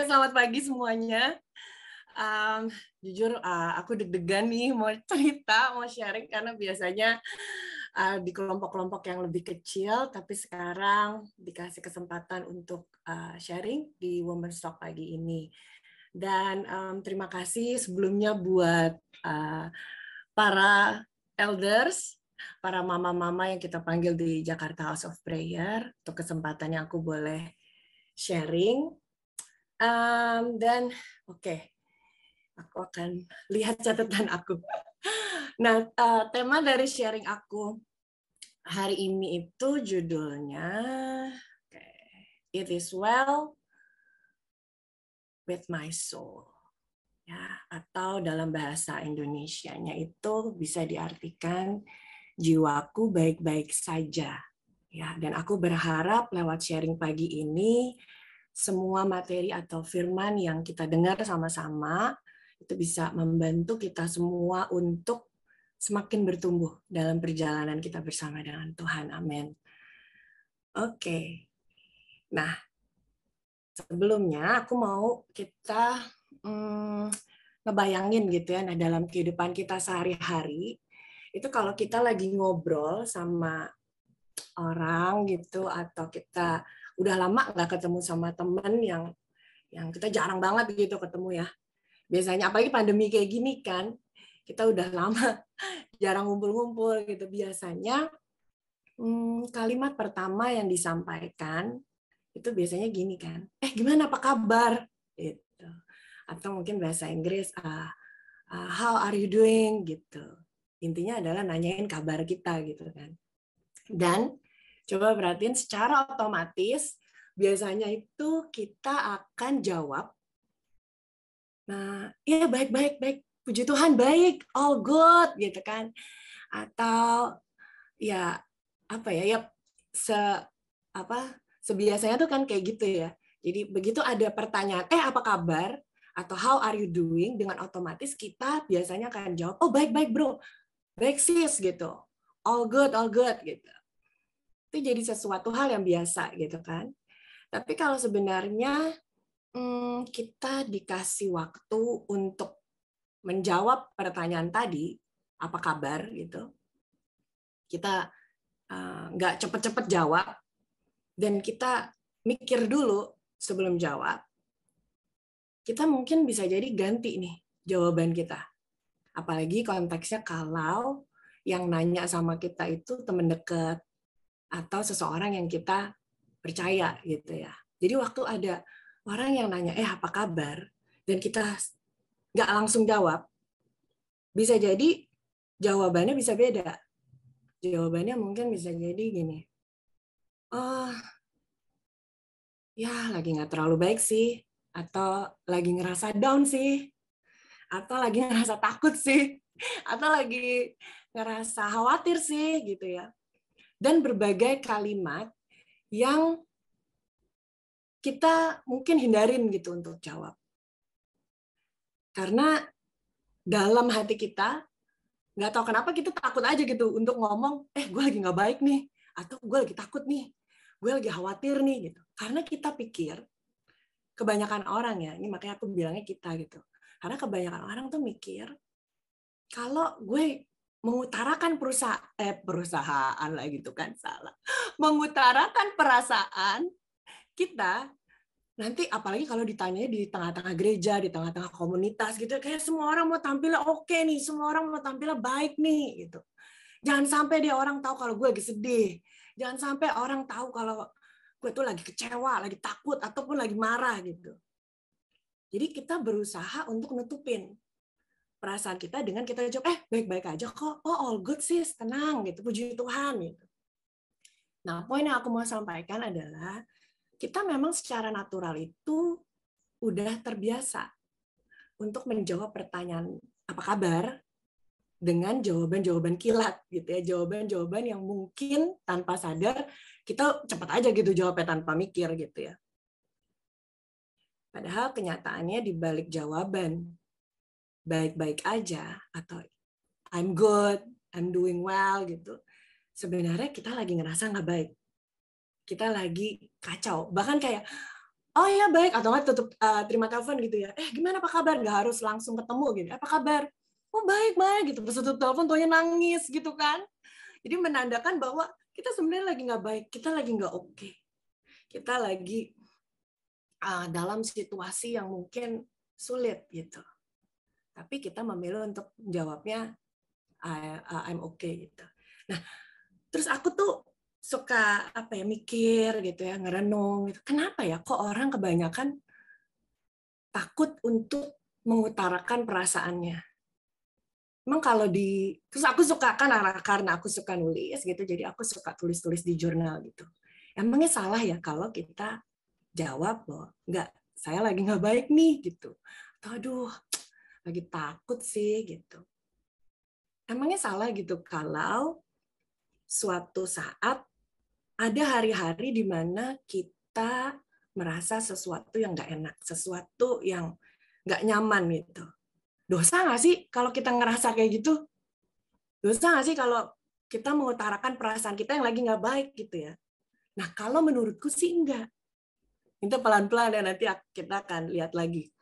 selamat pagi semuanya. Jujur aku deg-degan nih mau cerita, mau sharing karena biasanya di kelompok-kelompok yang lebih kecil, tapi sekarang dikasih kesempatan untuk sharing di Women's Talk pagi ini. Dan terima kasih sebelumnya buat para elders, para mama-mama yang kita panggil di Jakarta House of Prayer, untuk kesempatan yang aku boleh sharing. Dan oke, aku akan lihat catatan aku. Nah, tema dari sharing aku hari ini itu judulnya It is well with my soul. Ya, atau dalam bahasa Indonesianya itu bisa diartikan jiwaku baik-baik saja. Ya, dan aku berharap lewat sharing pagi ini semua materi atau firman yang kita dengar sama-sama itu bisa membantu kita semua untuk semakin bertumbuh dalam perjalanan kita bersama dengan Tuhan. Amin. Oke. Nah, sebelumnya aku mau kita ngebayangin gitu ya, nah dalam kehidupan kita sehari-hari, itu kalau kita lagi ngobrol sama orang gitu, atau kita udah lama nggak ketemu sama temen yang kita jarang banget gitu ketemu ya. Biasanya apalagi pandemi kayak gini kan, kita udah lama jarang ngumpul-ngumpul gitu. Biasanya kalimat pertama yang disampaikan itu biasanya gini kan, gimana apa kabar? Gitu. Atau mungkin bahasa Inggris, how are you doing? Gitu. Intinya adalah nanyain kabar kita gitu kan. Dan coba perhatiin secara otomatis biasanya itu kita akan jawab, nah, iya baik, puji Tuhan baik, all good gitu kan. Atau ya apa ya, sebiasanya tuh kan kayak gitu ya. Jadi begitu ada pertanyaan, apa kabar? Atau how are you doing? Dengan otomatis kita biasanya akan jawab, oh baik bro, baik sis gitu, all good gitu. Itu jadi sesuatu hal yang biasa gitu kan. Tapi kalau sebenarnya kita dikasih waktu untuk menjawab pertanyaan tadi, apa kabar gitu, kita nggak cepet-cepet jawab, dan kita mikir dulu sebelum jawab, kita mungkin bisa jadi ganti nih jawaban kita. Apalagi konteksnya kalau yang nanya sama kita itu teman dekat atau seseorang yang kita percaya gitu ya. Jadi waktu ada orang yang nanya, apa kabar? Dan kita nggak langsung jawab, bisa jadi jawabannya bisa beda. Jawabannya mungkin bisa jadi gini, oh ya lagi nggak terlalu baik sih, atau lagi ngerasa down sih, atau lagi ngerasa takut sih, atau lagi ngerasa khawatir sih gitu ya. Dan berbagai kalimat yang kita mungkin hindarin gitu untuk jawab. Karena dalam hati kita, nggak tahu kenapa kita takut aja gitu untuk ngomong, gue lagi nggak baik nih, atau gue lagi takut nih, gue lagi khawatir nih gitu. Karena kita pikir, kebanyakan orang ya, ini makanya aku bilangnya kita gitu. Karena kebanyakan orang tuh mikir, kalau gue mengutarakan perusahaan lah gitu kan, salah. Mengutarakan perasaan kita, nanti apalagi kalau ditanya di tengah-tengah gereja, di tengah-tengah komunitas gitu, kayak semua orang mau tampilnya oke nih, semua orang mau tampilnya baik nih gitu. Jangan sampai dia orang tahu kalau gue lagi sedih. Jangan sampai orang tahu kalau gue tuh lagi kecewa, lagi takut, ataupun lagi marah gitu. Jadi kita berusaha untuk nutupin perasaan kita dengan kita jawab, baik-baik aja kok, oh all good sis, tenang gitu, puji Tuhan gitu. Nah, poin yang aku mau sampaikan adalah kita memang secara natural itu udah terbiasa untuk menjawab pertanyaan apa kabar dengan jawaban-jawaban kilat gitu ya, jawaban-jawaban yang mungkin tanpa sadar kita cepat aja gitu jawabnya tanpa mikir gitu ya. Padahal kenyataannya di balik jawaban baik-baik aja atau I'm good, I'm doing well gitu, sebenarnya kita lagi ngerasa nggak baik, kita lagi kacau, bahkan kayak oh ya baik, atau nggak tutup terima telepon gitu ya. Gimana, apa kabar? Nggak harus langsung ketemu gitu. Apa kabar? Oh baik baik gitu. Pas tutup telepon tuanya nangis gitu kan. Jadi menandakan bahwa kita sebenarnya lagi nggak baik, kita lagi nggak oke, kita lagi dalam situasi yang mungkin sulit gitu. Tapi kita memilih untuk jawabnya I'm okay gitu. Nah, terus aku tuh suka mikir gitu ya, ngerenung gitu. Kenapa ya kok orang kebanyakan takut untuk mengutarakan perasaannya? Emang kalau terus aku suka kan karena aku suka nulis gitu, jadi aku suka tulis-tulis di jurnal gitu. Emangnya salah ya kalau kita jawab loh, enggak, saya lagi nggak baik nih gitu. Atau aduh, lagi takut sih gitu. Emangnya salah gitu kalau suatu saat ada hari-hari di mana kita merasa sesuatu yang nggak enak, sesuatu yang nggak nyaman gitu. Dosa nggak sih kalau kita ngerasa kayak gitu? Dosa nggak sih kalau kita mengutarakan perasaan kita yang lagi nggak baik gitu ya? Nah, kalau menurutku sih enggak. Itu pelan-pelan dan nanti kita akan lihat lagi.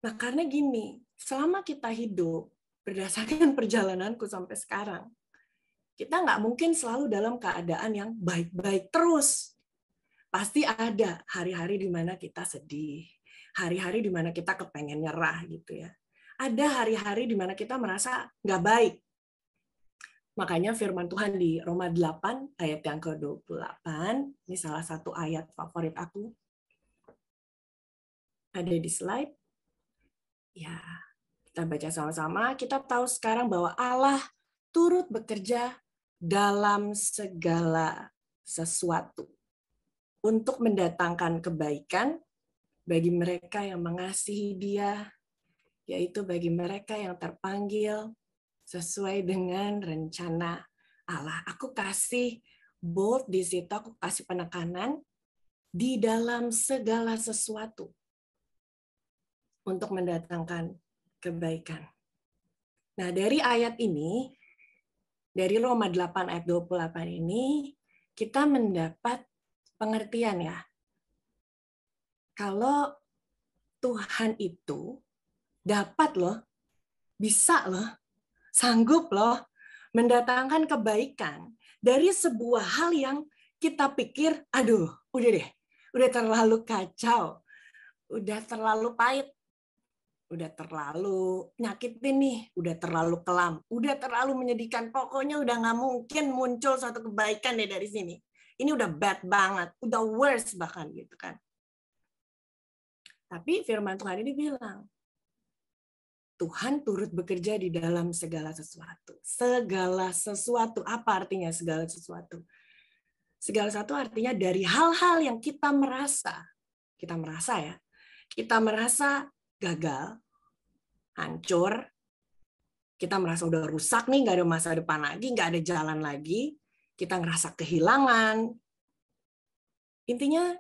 Nah, karena gini, selama kita hidup, berdasarkan perjalananku sampai sekarang, kita nggak mungkin selalu dalam keadaan yang baik-baik terus. Pasti ada hari-hari di mana kita sedih, hari-hari di mana kita kepengen nyerah gitu ya. Ada hari-hari di mana kita merasa nggak baik. Makanya firman Tuhan di Roma 8 ayat yang ke-28, ini salah satu ayat favorit aku. Ada di slide. Ya, kita baca sama-sama. Kita tahu sekarang bahwa Allah turut bekerja dalam segala sesuatu untuk mendatangkan kebaikan bagi mereka yang mengasihi Dia, yaitu bagi mereka yang terpanggil sesuai dengan rencana Allah. Aku kasih bold di situ, aku kasih penekanan di dalam segala sesuatu untuk mendatangkan kebaikan. Nah, dari ayat ini, dari Roma 8 ayat 28 ini, kita mendapat pengertian ya. Kalau Tuhan itu dapat loh, bisa loh, sanggup loh mendatangkan kebaikan dari sebuah hal yang kita pikir, aduh, udah terlalu kacau, udah terlalu pahit, udah terlalu nyakitin nih, udah terlalu kelam, udah terlalu menyedihkan, pokoknya udah nggak mungkin muncul suatu kebaikan deh dari sini. Ini udah bad banget, udah worse bahkan gitu kan. Tapi firman Tuhan ini bilang, Tuhan turut bekerja di dalam segala sesuatu. Segala sesuatu, apa artinya segala sesuatu? Segala sesuatu artinya dari hal-hal yang kita merasa ya, kita merasa gagal, hancur, kita merasa udah rusak nih, nggak ada masa depan lagi, nggak ada jalan lagi, kita ngerasa kehilangan. Intinya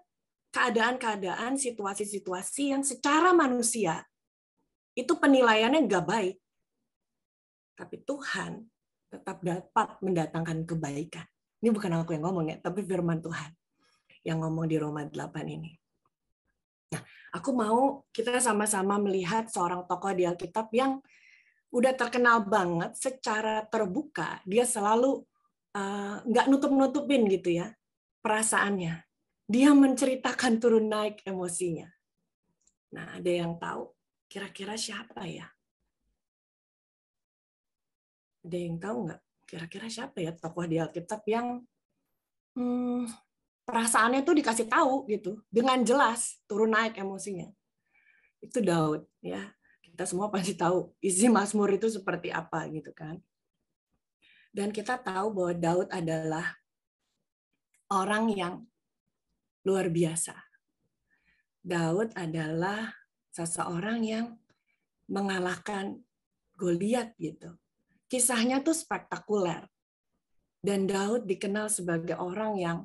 keadaan-keadaan, situasi-situasi yang secara manusia itu penilaiannya nggak baik. Tapi Tuhan tetap dapat mendatangkan kebaikan. Ini bukan aku yang ngomong ya, tapi firman Tuhan yang ngomong di Roma 8 ini. Nah, aku mau kita sama-sama melihat seorang tokoh di Alkitab yang udah terkenal banget secara terbuka. Dia selalu nggak nutup-nutupin gitu ya perasaannya. Dia menceritakan turun naik emosinya. Nah, ada yang tahu kira-kira siapa ya? Ada yang tahu nggak? Kira-kira siapa ya tokoh di Alkitab yang perasaannya tuh dikasih tahu gitu dengan jelas turun naik emosinya? Itu Daud ya. Kita semua pasti tahu isi Mazmur itu seperti apa gitu kan. Dan kita tahu bahwa Daud adalah orang yang luar biasa. Daud adalah seseorang yang mengalahkan Goliat gitu. Kisahnya tuh spektakuler. Dan Daud dikenal sebagai orang yang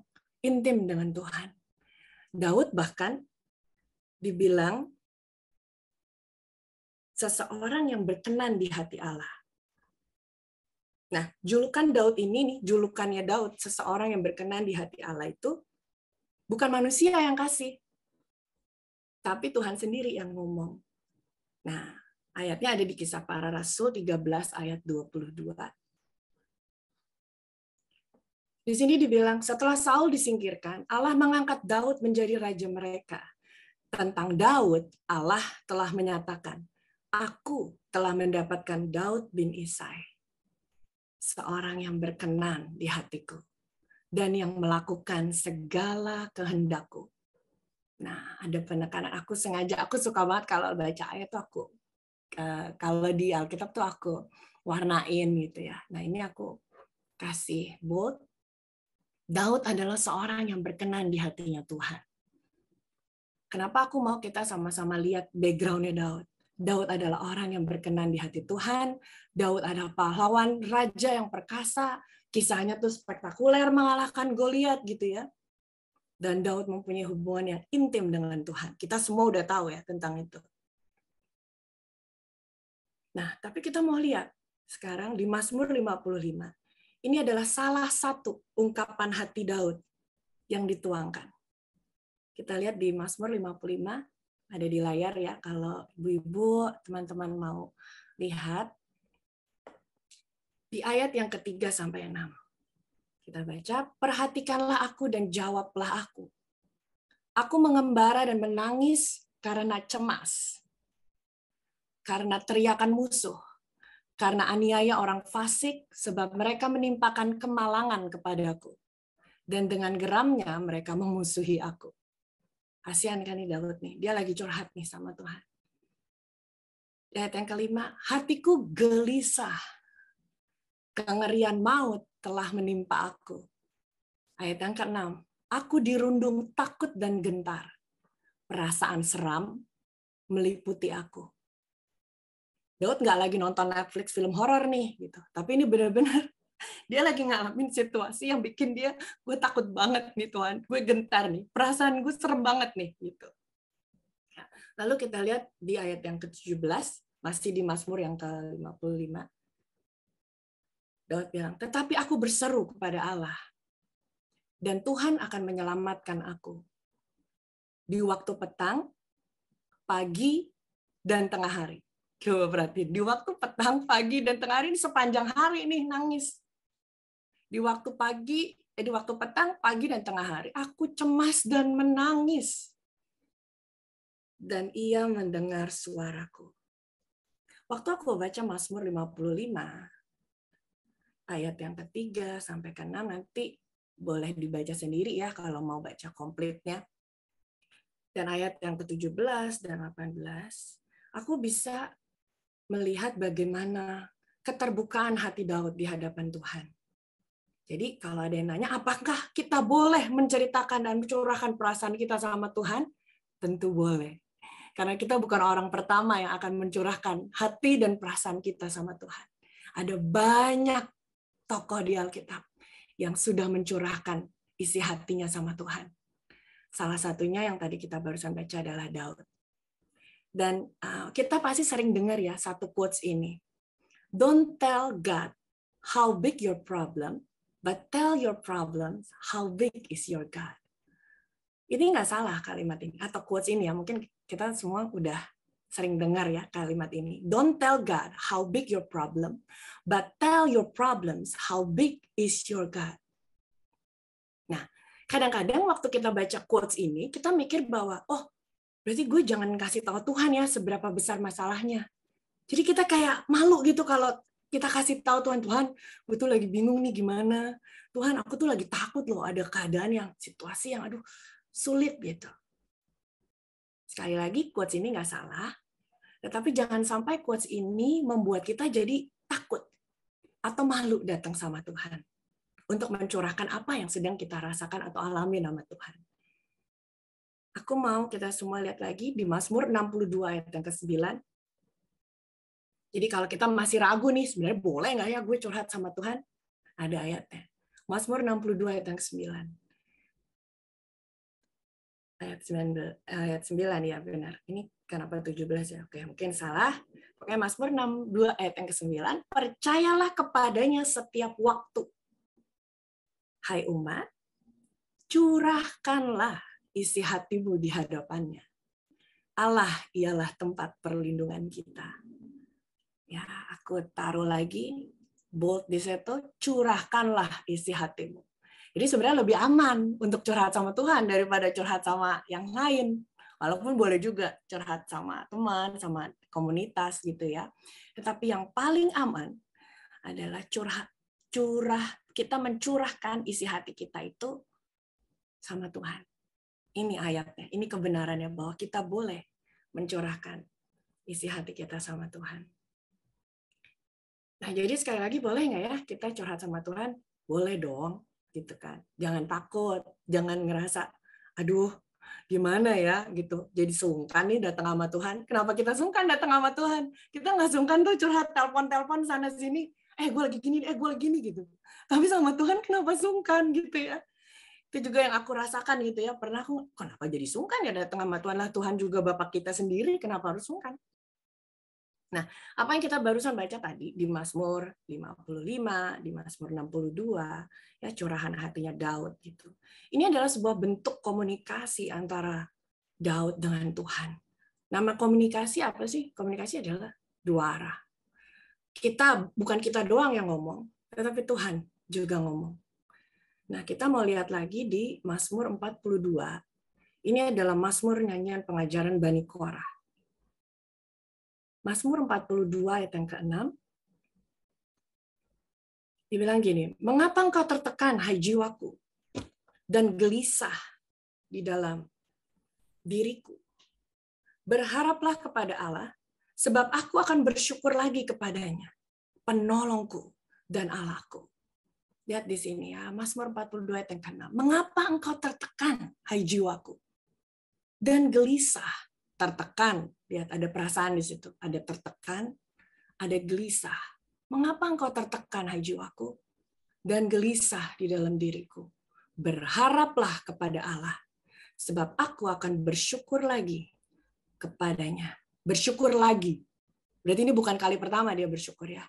intim dengan Tuhan. Daud bahkan dibilang seseorang yang berkenan di hati Allah. Nah, julukan Daud ini nih, julukannya Daud, seseorang yang berkenan di hati Allah itu bukan manusia yang kasih. Tapi Tuhan sendiri yang ngomong. Nah, ayatnya ada di Kisah Para Rasul 13 ayat 22. Di sini dibilang, setelah Saul disingkirkan, Allah mengangkat Daud menjadi raja mereka. Tentang Daud, Allah telah menyatakan, aku telah mendapatkan Daud bin Isai, seorang yang berkenan di hatiku, dan yang melakukan segala kehendakku. Nah, ada penekanan. Aku suka banget kalau baca ayat tuh aku, kalau di Alkitab tuh aku warnain gitu ya. Nah, ini aku kasih bold. Daud adalah seorang yang berkenan di hatinya Tuhan. Kenapa aku mau kita sama-sama lihat background-nya Daud? Daud adalah orang yang berkenan di hati Tuhan. Daud adalah pahlawan, raja yang perkasa. Kisahnya tuh spektakuler mengalahkan Goliat gitu ya. Dan Daud mempunyai hubungan yang intim dengan Tuhan. Kita semua udah tahu ya tentang itu. Nah, tapi kita mau lihat sekarang di Mazmur 55. Ini adalah salah satu ungkapan hati Daud yang dituangkan. Kita lihat di Mazmur 55, ada di layar ya, kalau ibu-ibu, teman-teman mau lihat. Di ayat yang ketiga sampai 6. Kita baca, perhatikanlah aku dan jawablah aku. Aku mengembara dan menangis karena cemas, karena teriakan musuh, karena aniaya orang fasik, sebab mereka menimpakan kemalangan kepadaku. Dan dengan geramnya mereka memusuhi aku. Kasihan kan nih Daud nih, dia lagi curhat nih sama Tuhan. Ayat yang kelima, hatiku gelisah, kengerian maut telah menimpa aku. Ayat yang keenam, aku dirundung takut dan gentar, perasaan seram meliputi aku. Daud nggak lagi nonton Netflix film horor nih, gitu. Tapi ini benar-benar dia lagi ngalamin situasi yang bikin dia, gue takut banget nih Tuhan, gue gentar nih, perasaan gue serem banget nih, gitu. Lalu kita lihat di ayat yang ke-17, masih di Mazmur yang ke-55. Daud bilang, tetapi aku berseru kepada Allah, dan Tuhan akan menyelamatkan aku. Di waktu petang, pagi, dan tengah hari. Coba berarti di waktu petang, pagi, dan tengah hari ini sepanjang hari nih nangis. Di waktu petang, pagi, dan tengah hari, aku cemas dan menangis. Dan ia mendengar suaraku. Waktu aku baca Mazmur 55, ayat yang ketiga sampai ke-6, nanti boleh dibaca sendiri ya kalau mau baca komplitnya. Dan ayat yang ke-17 dan 18, aku bisa melihat bagaimana keterbukaan hati Daud di hadapan Tuhan. Jadi kalau ada yang nanya, apakah kita boleh menceritakan dan mencurahkan perasaan kita sama Tuhan? Tentu boleh. Karena kita bukan orang pertama yang akan mencurahkan hati dan perasaan kita sama Tuhan. Ada banyak tokoh di Alkitab yang sudah mencurahkan isi hatinya sama Tuhan. Salah satunya yang tadi kita barusan baca adalah Daud. Dan kita pasti sering dengar ya satu quotes ini. Don't tell God how big your problem, but tell your problems how big is your God. Ini nggak salah kalimat ini, atau quotes ini ya, mungkin kita semua udah sering dengar ya kalimat ini. Don't tell God how big your problem, but tell your problems how big is your God. Nah, kadang-kadang waktu kita baca quotes ini, kita mikir bahwa, oh, berarti gue jangan kasih tahu Tuhan ya seberapa besar masalahnya. Jadi kita kayak malu gitu kalau kita kasih tahu Tuhan, gue tuh lagi bingung nih gimana. Tuhan, aku tuh lagi takut loh ada keadaan yang, situasi yang aduh sulit gitu. Sekali lagi, quotes ini nggak salah, tetapi jangan sampai quotes ini membuat kita jadi takut atau malu datang sama Tuhan untuk mencurahkan apa yang sedang kita rasakan atau alami nama Tuhan. Aku mau kita semua lihat lagi di Mazmur 62 ayat yang ke-9. Jadi kalau kita masih ragu nih, sebenarnya boleh nggak ya gue curhat sama Tuhan? Ada ayatnya. Mazmur 62 ayat yang ke-9. Ayat 9 ya benar. Ini kenapa 17 ya? Oke, mungkin salah. Pokoknya Mazmur 62 ayat yang ke-9. Percayalah kepadanya setiap waktu. Hai umat, curahkanlah isi hatimu di hadapannya. Allah ialah tempat perlindungan kita. Ya, aku taruh lagi bold di situ, curahkanlah isi hatimu. Jadi sebenarnya lebih aman untuk curhat sama Tuhan daripada curhat sama yang lain. Walaupun boleh juga curhat sama teman, sama komunitas gitu ya. Tetapi yang paling aman adalah kita mencurahkan isi hati kita itu sama Tuhan. Ini ayatnya, ini kebenarannya bahwa kita boleh mencurahkan isi hati kita sama Tuhan. Nah, jadi sekali lagi boleh nggak ya kita curhat sama Tuhan? Boleh dong, gitu kan. Jangan takut, jangan ngerasa, aduh, gimana ya, gitu. Jadi sungkan nih datang sama Tuhan. Kenapa kita sungkan datang sama Tuhan? Kita nggak sungkan tuh curhat telepon-telepon sana sini. Gue lagi gini, gue lagi gini gitu. Tapi sama Tuhan kenapa sungkan gitu ya? Itu juga yang aku rasakan gitu ya. Pernah aku, kenapa jadi sungkan ya datang sama Tuhan lah, Tuhan juga Bapak kita sendiri, kenapa harus sungkan? Nah, apa yang kita barusan baca tadi di Mazmur 55, di Mazmur 62, ya curahan hatinya Daud gitu. Ini adalah sebuah bentuk komunikasi antara Daud dengan Tuhan. Nama komunikasi apa sih? Komunikasi adalah dua arah. Bukan kita doang yang ngomong, tetapi Tuhan juga ngomong. Nah, kita mau lihat lagi di Mazmur 42. Ini adalah Mazmur nyanyian pengajaran Bani Korah. Mazmur 42 ayat yang ke-6. Dibilang gini, mengapa engkau tertekan, hai jiwaku, dan gelisah di dalam diriku? Berharaplah kepada Allah, sebab aku akan bersyukur lagi kepadanya, penolongku dan Allahku. Lihat di sini ya, Mazmur 42 ayat yang ke-6. Mengapa engkau tertekan, hai jiwaku, dan gelisah? Tertekan, lihat ada perasaan di situ, ada tertekan, ada gelisah. Mengapa engkau tertekan, hai jiwaku, dan gelisah di dalam diriku? Berharaplah kepada Allah, sebab aku akan bersyukur lagi kepadanya. Bersyukur lagi. Berarti ini bukan kali pertama dia bersyukur ya.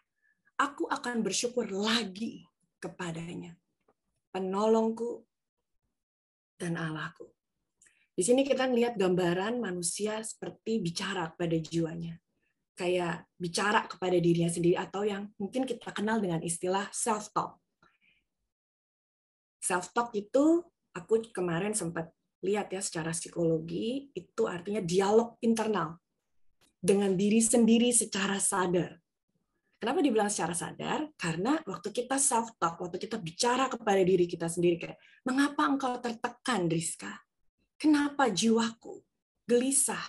Aku akan bersyukur lagi kepadanya, penolongku dan Allahku. Di sini kita lihat gambaran manusia seperti bicara kepada jiwanya. Kayak bicara kepada dirinya sendiri atau yang mungkin kita kenal dengan istilah self-talk. Self-talk itu aku kemarin sempat lihat ya secara psikologi, itu artinya dialog internal dengan diri sendiri secara sadar. Kenapa dibilang secara sadar? Karena waktu kita self-talk, waktu kita bicara kepada diri kita sendiri, kayak, mengapa engkau tertekan, Rizka? Kenapa jiwaku gelisah?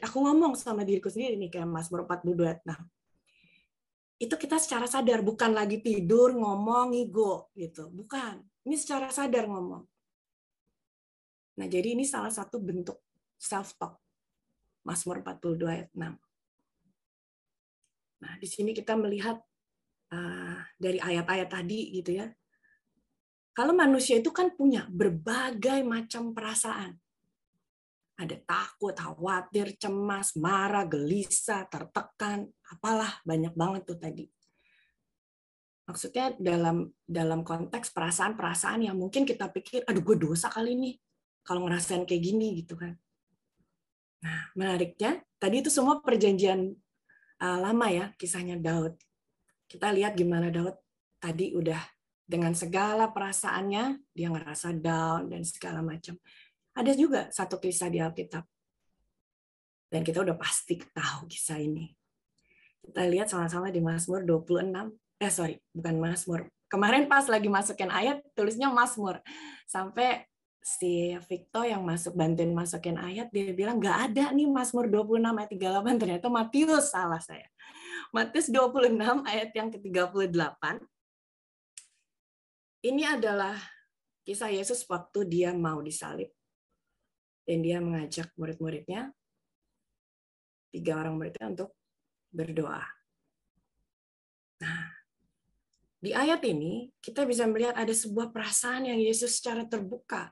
Aku ngomong sama diriku sendiri nih, kayak Mazmur 42. Nah, itu kita secara sadar, bukan lagi tidur, ngomong, ngigo, gitu. Bukan. Ini secara sadar ngomong. Nah, jadi ini salah satu bentuk self-talk. Mazmur 42 ayat 6. Nah, di sini kita melihat dari ayat-ayat tadi gitu ya. Kalau manusia itu kan punya berbagai macam perasaan. Ada takut, khawatir, cemas, marah, gelisah, tertekan, apalah banyak banget tuh tadi. Maksudnya dalam konteks perasaan-perasaan yang mungkin kita pikir, aduh gue dosa kali ini kalau ngerasain kayak gini gitu kan. Nah, menariknya tadi itu semua perjanjian lama ya, kisahnya Daud. Kita lihat gimana Daud tadi udah dengan segala perasaannya, dia ngerasa down dan segala macam. Ada juga satu kisah di Alkitab. Dan kita udah pasti tahu kisah ini. Kita lihat sama-sama di Mazmur 26. Bukan Mazmur. Kemarin pas lagi masukin ayat, tulisnya Mazmur. Sampai si Victor yang bantuin masukin ayat, dia bilang, nggak ada nih Mazmur 26 ayat 38. Ternyata Matius, salah saya. Matius 26 ayat yang ke-38. Ini adalah kisah Yesus waktu dia mau disalib. Dan dia mengajak murid-muridnya, 3 orang muridnya untuk berdoa. Nah, di ayat ini kita bisa melihat ada sebuah perasaan yang Yesus secara terbuka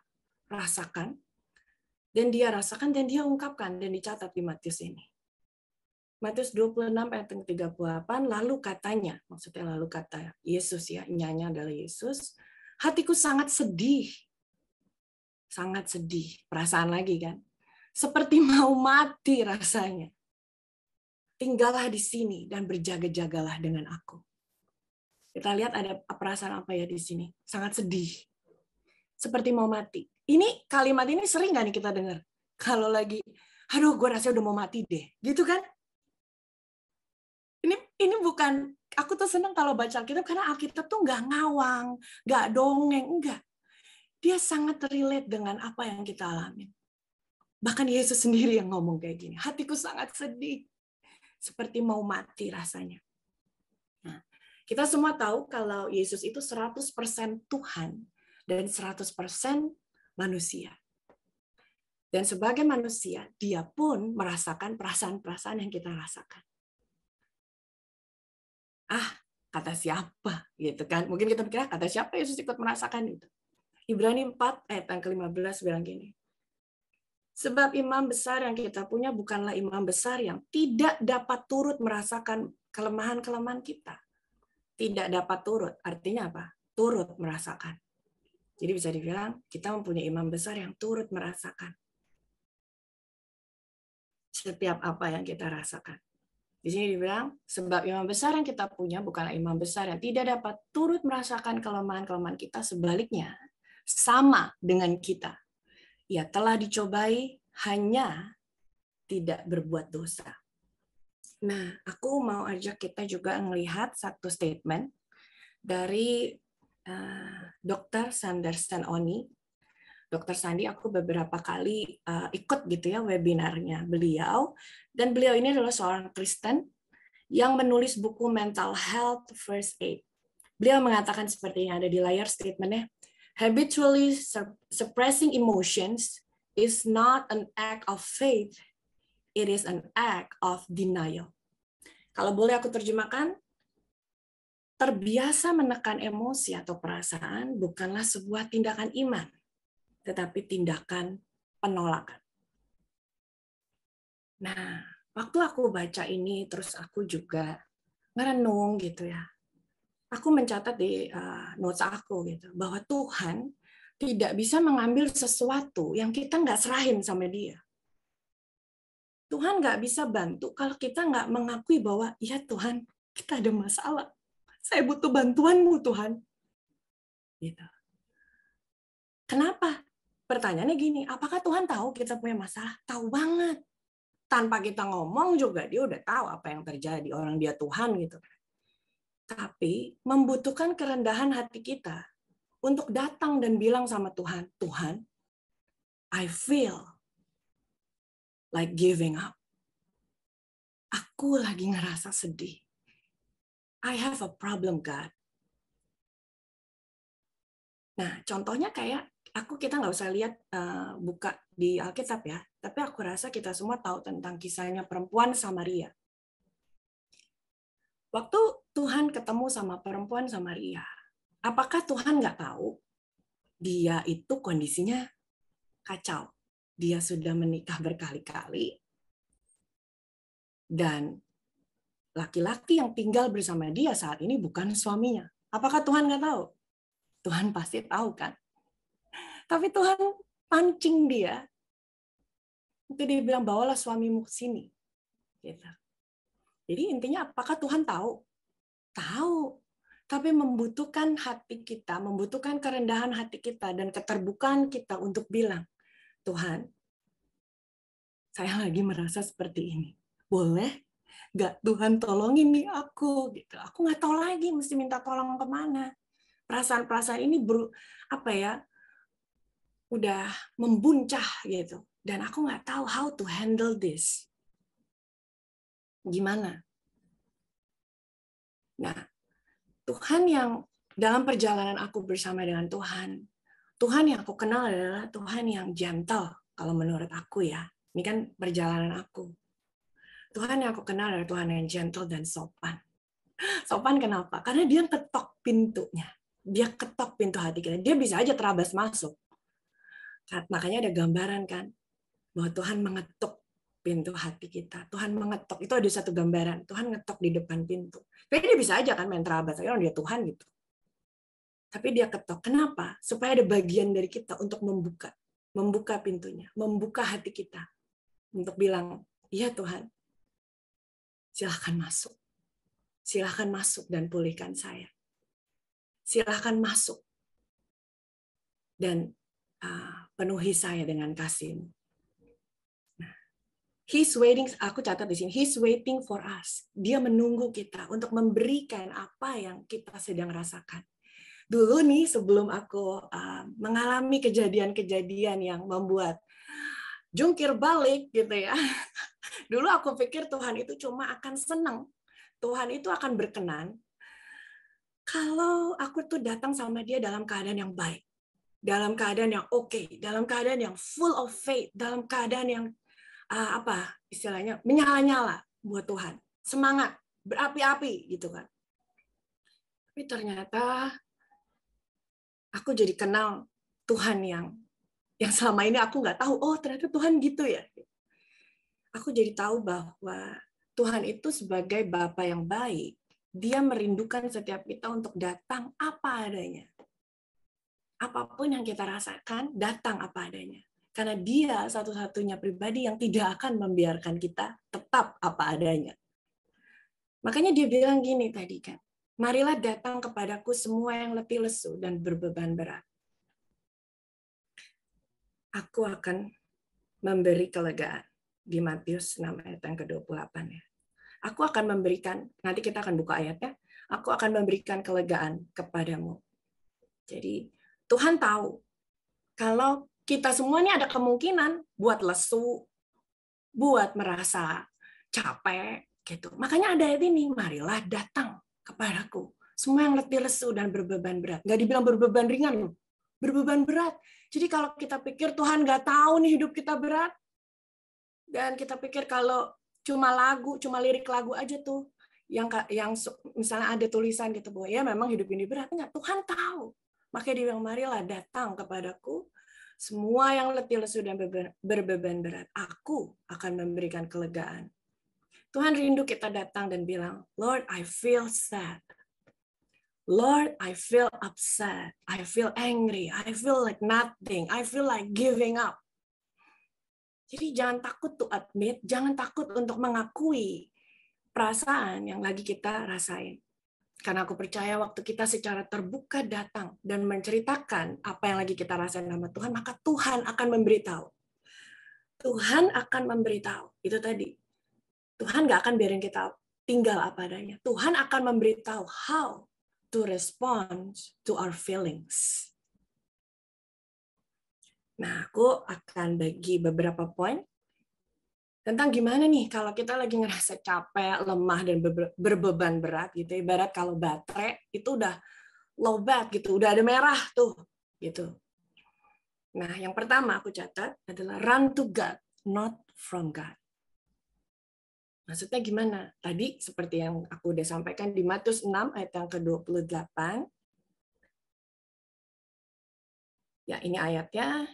rasakan, dan dia rasakan dan dia ungkapkan dan dicatat di Matius ini. Matius 26 ayat 38, lalu katanya, maksudnya lalu kata Yesus ya, nyanya adalah Yesus, hatiku sangat sedih, perasaan lagi kan, seperti mau mati rasanya. Tinggallah di sini dan berjaga-jagalah dengan aku. Kita lihat ada perasaan apa ya di sini? Sangat sedih. Seperti mau mati. Ini kalimat ini sering nggak nih kita dengar? Kalau lagi, aduh gue rasanya udah mau mati deh. Gitu kan? Ini bukan, aku tuh seneng kalau baca Alkitab karena Alkitab tuh nggak ngawang, nggak dongeng, enggak. Dia sangat relate dengan apa yang kita alami. Bahkan Yesus sendiri yang ngomong kayak gini, hatiku sangat sedih, seperti mau mati rasanya. Nah, kita semua tahu kalau Yesus itu 100% Tuhan dan 100% manusia. Dan sebagai manusia, dia pun merasakan perasaan-perasaan yang kita rasakan. Kata siapa? Gitu kan. Mungkin kita pikir, kata siapa Yesus ikut merasakan itu. Ibrani 4 ayat yang ke-15 bilang gini. Sebab imam besar yang kita punya bukanlah imam besar yang tidak dapat turut merasakan kelemahan-kelemahan kita. Tidak dapat turut, artinya apa? Turut merasakan. Jadi bisa dibilang kita mempunyai imam besar yang turut merasakan setiap apa yang kita rasakan. Di sini dibilang, sebab imam besar yang kita punya bukanlah imam besar yang tidak dapat turut merasakan kelemahan-kelemahan kita, sebaliknya sama dengan kita. Ia telah dicobai, hanya tidak berbuat dosa. Nah, aku mau ajak kita juga melihat satu statement dari Dr. Sanderson Oni. Dr. Sandi, aku beberapa kali ikut gitu ya webinarnya beliau, dan beliau ini adalah seorang Kristen yang menulis buku Mental Health First Aid. Beliau mengatakan seperti yang ada di layar statementnya, habitually suppressing emotions is not an act of faith, it is an act of denial. Kalau boleh aku terjemahkan, terbiasa menekan emosi atau perasaan bukanlah sebuah tindakan iman, tetapi tindakan penolakan. Nah, waktu aku baca ini, terus aku juga merenung gitu ya. Aku mencatat di notes aku gitu, bahwa Tuhan tidak bisa mengambil sesuatu yang kita nggak serahin sama Dia. Tuhan nggak bisa bantu kalau kita nggak mengakui bahwa, ya Tuhan, kita ada masalah. Saya butuh bantuan-Mu, Tuhan. Gitu. Kenapa? Pertanyaannya gini, apakah Tuhan tahu kita punya masalah? Tahu banget. Tanpa kita ngomong juga dia udah tahu apa yang terjadi. Orang dia Tuhan gitu. Tapi membutuhkan kerendahan hati kita untuk datang dan bilang sama Tuhan, Tuhan, I feel like giving up. Aku lagi ngerasa sedih. I have a problem, God. Nah, contohnya kayak kita nggak usah lihat buka di Alkitab ya, tapi aku rasa kita semua tahu tentang kisahnya perempuan Samaria. Waktu Tuhan ketemu sama perempuan Samaria, apakah Tuhan nggak tahu dia itu kondisinya kacau? Dia sudah menikah berkali-kali, dan laki-laki yang tinggal bersama dia saat ini bukan suaminya. Apakah Tuhan nggak tahu? Tuhan pasti tahu kan? Tapi Tuhan pancing dia. Itu dia bilang, bawalah suamimu ke sini. Gitu. Jadi intinya apakah Tuhan tahu? Tahu. Tapi membutuhkan hati kita, membutuhkan kerendahan hati kita dan keterbukaan kita untuk bilang, Tuhan, saya lagi merasa seperti ini. Boleh nggak Tuhan tolongin nih aku? Gitu. Aku nggak tahu lagi mesti minta tolong kemana. Perasaan-perasaan ini udah membuncah gitu. Dan aku nggak tahu how to handle this. Gimana? Nah, Tuhan yang dalam perjalanan aku bersama dengan Tuhan yang aku kenal adalah Tuhan yang gentle, kalau menurut aku ya. Ini kan perjalanan aku. Tuhan yang aku kenal adalah Tuhan yang gentle dan sopan. Sopan kenapa? Karena dia ketok pintunya. Dia ketok pintu hati kita. Dia bisa aja terabas masuk. Makanya ada gambaran kan, bahwa Tuhan mengetuk pintu hati kita. Tuhan mengetok. Itu ada satu gambaran. Tuhan ngetok di depan pintu. Tapi dia bisa aja kan main terabas. Orang dia Tuhan gitu. Tapi dia ketok. Kenapa? Supaya ada bagian dari kita untuk membuka pintunya, membuka hati kita. untuk bilang, iya Tuhan, silahkan masuk. Silahkan masuk dan pulihkan saya. Silahkan masuk dan penuhi saya dengan kasih-Mu. He's waiting, aku catat di sini, He's waiting for us. Dia menunggu kita untuk memberikan apa yang kita sedang rasakan. Dulu nih, sebelum aku mengalami kejadian-kejadian yang membuat jungkir balik gitu ya. Dulu aku pikir Tuhan itu cuma akan senang. Tuhan itu akan berkenan kalau aku tuh datang sama dia dalam keadaan yang baik. Dalam keadaan yang oke, dalam keadaan yang full of faith, dalam keadaan yang apa istilahnya menyala-nyala buat Tuhan, semangat, berapi-api gitu kan. Tapi ternyata aku jadi kenal Tuhan yang selama ini aku nggak tahu. Oh ternyata Tuhan gitu ya. Aku jadi tahu bahwa Tuhan itu sebagai Bapa yang baik, Dia merindukan setiap kita untuk datang apa adanya. Apapun yang kita rasakan, datang apa adanya. Karena Dia satu-satunya pribadi yang tidak akan membiarkan kita tetap apa adanya. Makanya Dia bilang gini tadi kan, marilah datang kepadaku semua yang letih lesu dan berbeban berat. Aku akan memberi kelegaan. Di Matius 6 ayat yang ke-28 ya. Aku akan memberikan, nanti kita akan buka ayatnya, aku akan memberikan kelegaan kepadamu. Jadi Tuhan tahu kalau kita semua ini ada kemungkinan buat lesu, buat merasa capek, gitu. Makanya ada ayat ini, marilah datang kepadaku. Semua yang letih lesu dan berbeban berat. Nggak dibilang berbeban ringan loh, berbeban berat. Jadi kalau kita pikir Tuhan nggak tahu nih hidup kita berat, dan kita pikir kalau cuma lagu, cuma lirik lagu aja tuh, yang misalnya ada tulisan gitu bahwa ya memang hidup ini berat. Enggak, Tuhan tahu. Makanya dia bilang, marilah datang kepadaku, semua yang letih lesu dan berbeban berat. Aku akan memberikan kelegaan. Tuhan rindu kita datang dan bilang, Lord, I feel sad. Lord, I feel upset. I feel angry. I feel like nothing. I feel like giving up. Jadi jangan takut to admit, jangan takut untuk mengakui perasaan yang lagi kita rasain. Karena aku percaya waktu kita secara terbuka datang dan menceritakan apa yang lagi kita rasain sama Tuhan, maka Tuhan akan memberitahu. Tuhan akan memberitahu. Itu tadi. Tuhan nggak akan biarin kita tinggal apa adanya. Tuhan akan memberitahu how to respond to our feelings. Nah, aku akan bagi beberapa poin tentang gimana nih kalau kita lagi ngerasa capek, lemah, dan berbeban berat gitu. Ibarat kalau baterai itu udah low bat gitu, udah ada merah tuh gitu. Nah, yang pertama aku catat adalah run to God, not from God. Maksudnya gimana? Tadi seperti yang aku udah sampaikan di Matius 6 ayat yang ke-28. Ya, ini ayatnya.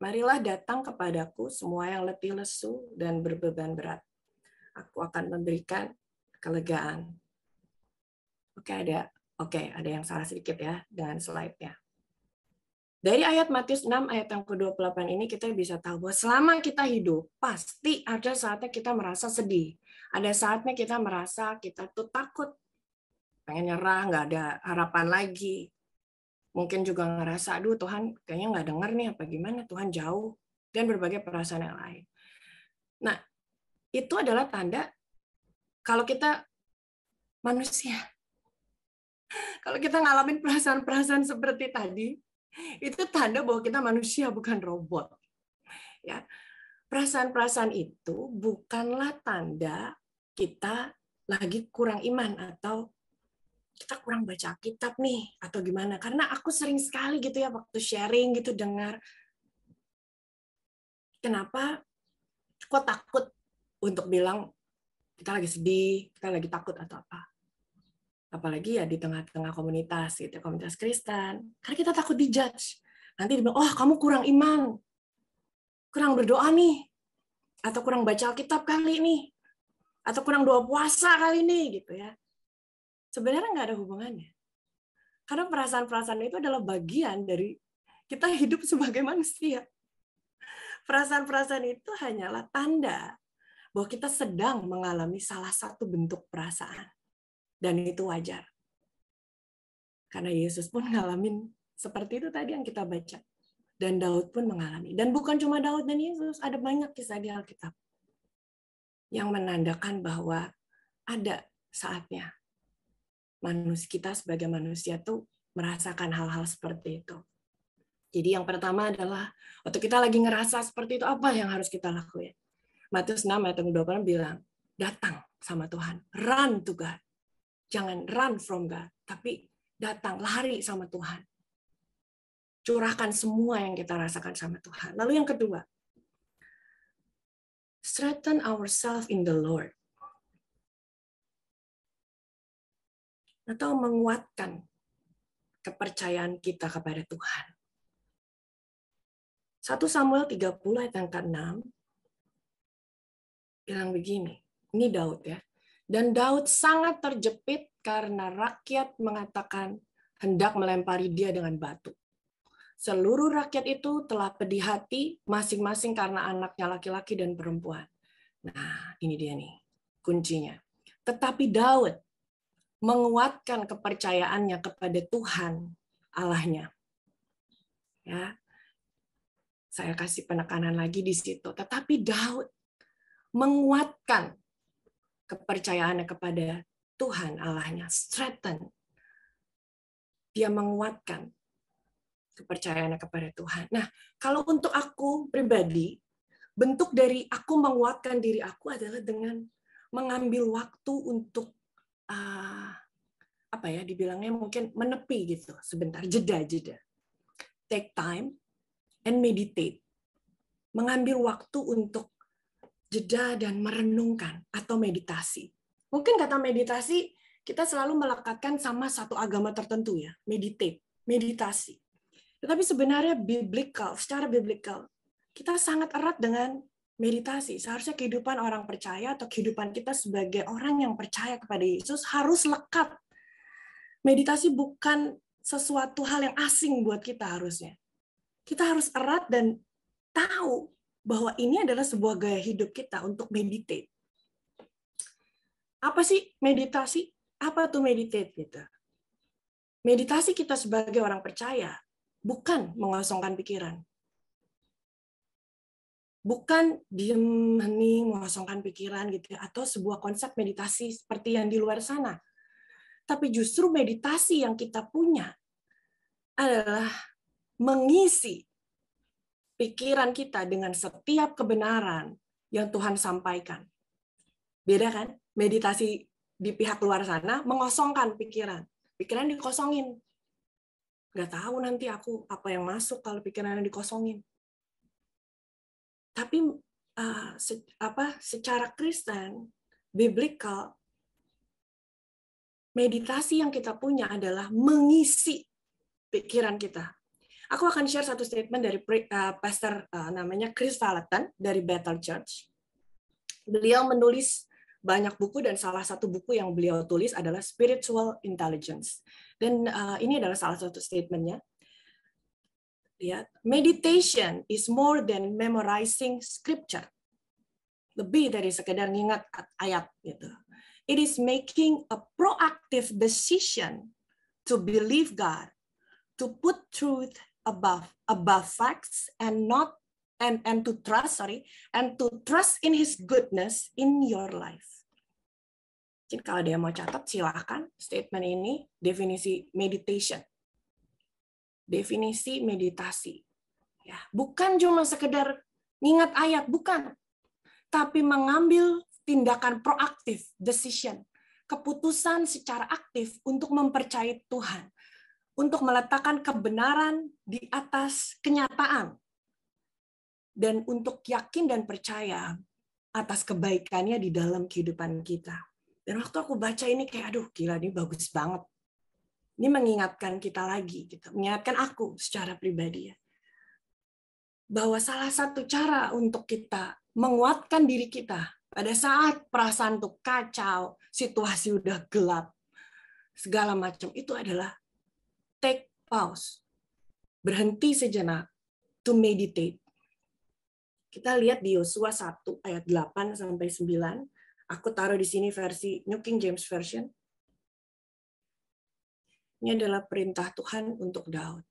Marilah datang kepadaku semua yang letih lesu dan berbeban berat. Aku akan memberikan kelegaan. Oke, ada yang salah sedikit ya dengan slide-nya. Dari ayat Matius 6 ayat yang ke-28 ini kita bisa tahu bahwa selama kita hidup, pasti ada saatnya kita merasa sedih. Ada saatnya kita merasa kita tuh takut, pengen nyerah, nggak ada harapan lagi. Mungkin juga ngerasa, aduh Tuhan kayaknya nggak denger nih, apa gimana, Tuhan jauh, dan berbagai perasaan yang lain. Nah, itu adalah tanda kalau kita manusia. Kalau kita ngalamin perasaan-perasaan seperti tadi, itu tanda bahwa kita manusia, bukan robot. Ya, perasaan-perasaan itu bukanlah tanda kita lagi kurang iman atau kita kurang baca kitab nih atau gimana. Karena aku sering sekali gitu ya waktu sharing gitu dengar, kenapa kok takut untuk bilang kita lagi sedih, kita lagi takut atau apa. Apalagi ya di tengah-tengah komunitas gitu, komunitas Kristen. Karena kita takut dijudge. Nanti dibilang, oh kamu kurang iman, kurang berdoa nih, atau kurang baca Alkitab kali nih, atau kurang doa puasa kali ini gitu ya. Sebenarnya nggak ada hubungannya. Karena perasaan-perasaan itu adalah bagian dari kita hidup sebagai manusia. Perasaan-perasaan itu hanyalah tanda bahwa kita sedang mengalami salah satu bentuk perasaan. Dan itu wajar. Karena Yesus pun ngalamin seperti itu tadi yang kita baca. Dan Daud pun mengalami. Dan bukan cuma Daud dan Yesus, ada banyak kisah di Alkitab yang menandakan bahwa ada saatnya kita sebagai manusia tuh merasakan hal-hal seperti itu. Jadi yang pertama adalah waktu kita lagi ngerasa seperti itu, apa yang harus kita lakuin? Matius 6 ayat 20 bilang, datang sama Tuhan, run to God. Jangan run from God, tapi datang, lari sama Tuhan. Curahkan semua yang kita rasakan sama Tuhan. Lalu yang kedua, strengthen ourselves in the Lord. Atau menguatkan kepercayaan kita kepada Tuhan. 1 Samuel 30 ayat yang ke-6 bilang begini, ini Daud ya. Dan Daud sangat terjepit karena rakyat mengatakan hendak melempari dia dengan batu. Seluruh rakyat itu telah pedih hati masing-masing karena anaknya laki-laki dan perempuan. Nah, ini dia nih kuncinya. Tetapi Daud menguatkan kepercayaannya kepada Tuhan Allahnya. Ya. Saya kasih penekanan lagi di situ. Tetapi Daud menguatkan kepercayaannya kepada Tuhan Allahnya. Strengthen. Dia menguatkan kepercayaannya kepada Tuhan. Nah, kalau untuk aku pribadi, bentuk dari aku menguatkan diri aku adalah dengan mengambil waktu untuk apa ya, dibilangnya mungkin menepi gitu, sebentar, jeda. Take time and meditate. Mengambil waktu untuk jeda dan merenungkan atau meditasi. Mungkin kata meditasi kita selalu melekatkan sama satu agama tertentu ya, meditasi. Tetapi sebenarnya secara biblical, kita sangat erat dengan meditasi. Seharusnya kehidupan orang percaya atau kehidupan kita sebagai orang yang percaya kepada Yesus harus lekat. Meditasi bukan sesuatu hal yang asing buat kita harusnya. Kita harus erat dan tahu bahwa ini adalah sebuah gaya hidup kita untuk meditate. Apa sih meditasi? Apa tuh meditate gitu? Meditasi kita sebagai orang percaya bukan mengosongkan pikiran. Bukan diem hening mengosongkan pikiran gitu atau sebuah konsep meditasi seperti yang di luar sana. Tapi justru meditasi yang kita punya adalah mengisi pikiran kita dengan setiap kebenaran yang Tuhan sampaikan. Beda kan? Meditasi di pihak luar sana mengosongkan pikiran. Pikiran dikosongin. Nggak tahu nanti aku apa yang masuk kalau pikirannya dikosongin. Tapi secara Kristen, biblical, meditasi yang kita punya adalah mengisi pikiran kita. Aku akan share satu statement dari pastor namanya Chris Vallotton dari Bethel Church. Beliau menulis banyak buku dan salah satu buku yang beliau tulis adalah Spiritual Intelligence. Dan ini adalah salah satu statementnya. Meditation is more than memorizing scripture. Lebih dari sekedar ngingat ayat gitu. It is making a proactive decision to believe God, to put truth above facts and to trust in His goodness in your life. Jadi kalau dia mau catat silakan statement ini, definisi meditation. Definisi meditasi. Ya, bukan cuma sekedar ngingat ayat, bukan. Tapi mengambil tindakan proaktif, decision, keputusan secara aktif untuk mempercayai Tuhan, untuk meletakkan kebenaran di atas kenyataan, dan untuk yakin dan percaya atas kebaikannya di dalam kehidupan kita. Dan waktu aku baca ini kayak, aduh gila, ini bagus banget. Ini mengingatkan kita lagi, gitu. Mengingatkan aku secara pribadi ya, bahwa salah satu cara untuk kita menguatkan diri kita pada saat perasaan tuh kacau, situasi udah gelap, segala macam, itu adalah take pause, berhenti sejenak, to meditate. Kita lihat di Yosua 1 ayat 8 sampai 9. Aku taruh di sini versi New King James Version. Ini adalah perintah Tuhan untuk Daud.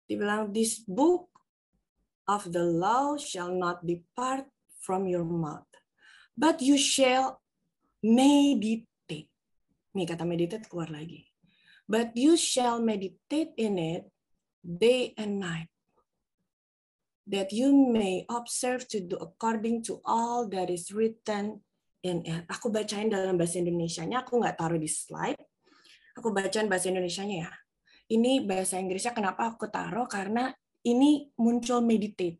Dibilang, this book of the law shall not depart from your mouth, but you shall meditate. Nih kata meditate keluar lagi. But you shall meditate in it day and night, that you may observe to do according to all that is written in it. Aku bacain dalam bahasa Indonesianya, aku nggak taruh di slide. Aku bacain bahasa Indonesianya ya. Ini bahasa Inggrisnya kenapa aku taruh? Karena ini muncul meditate.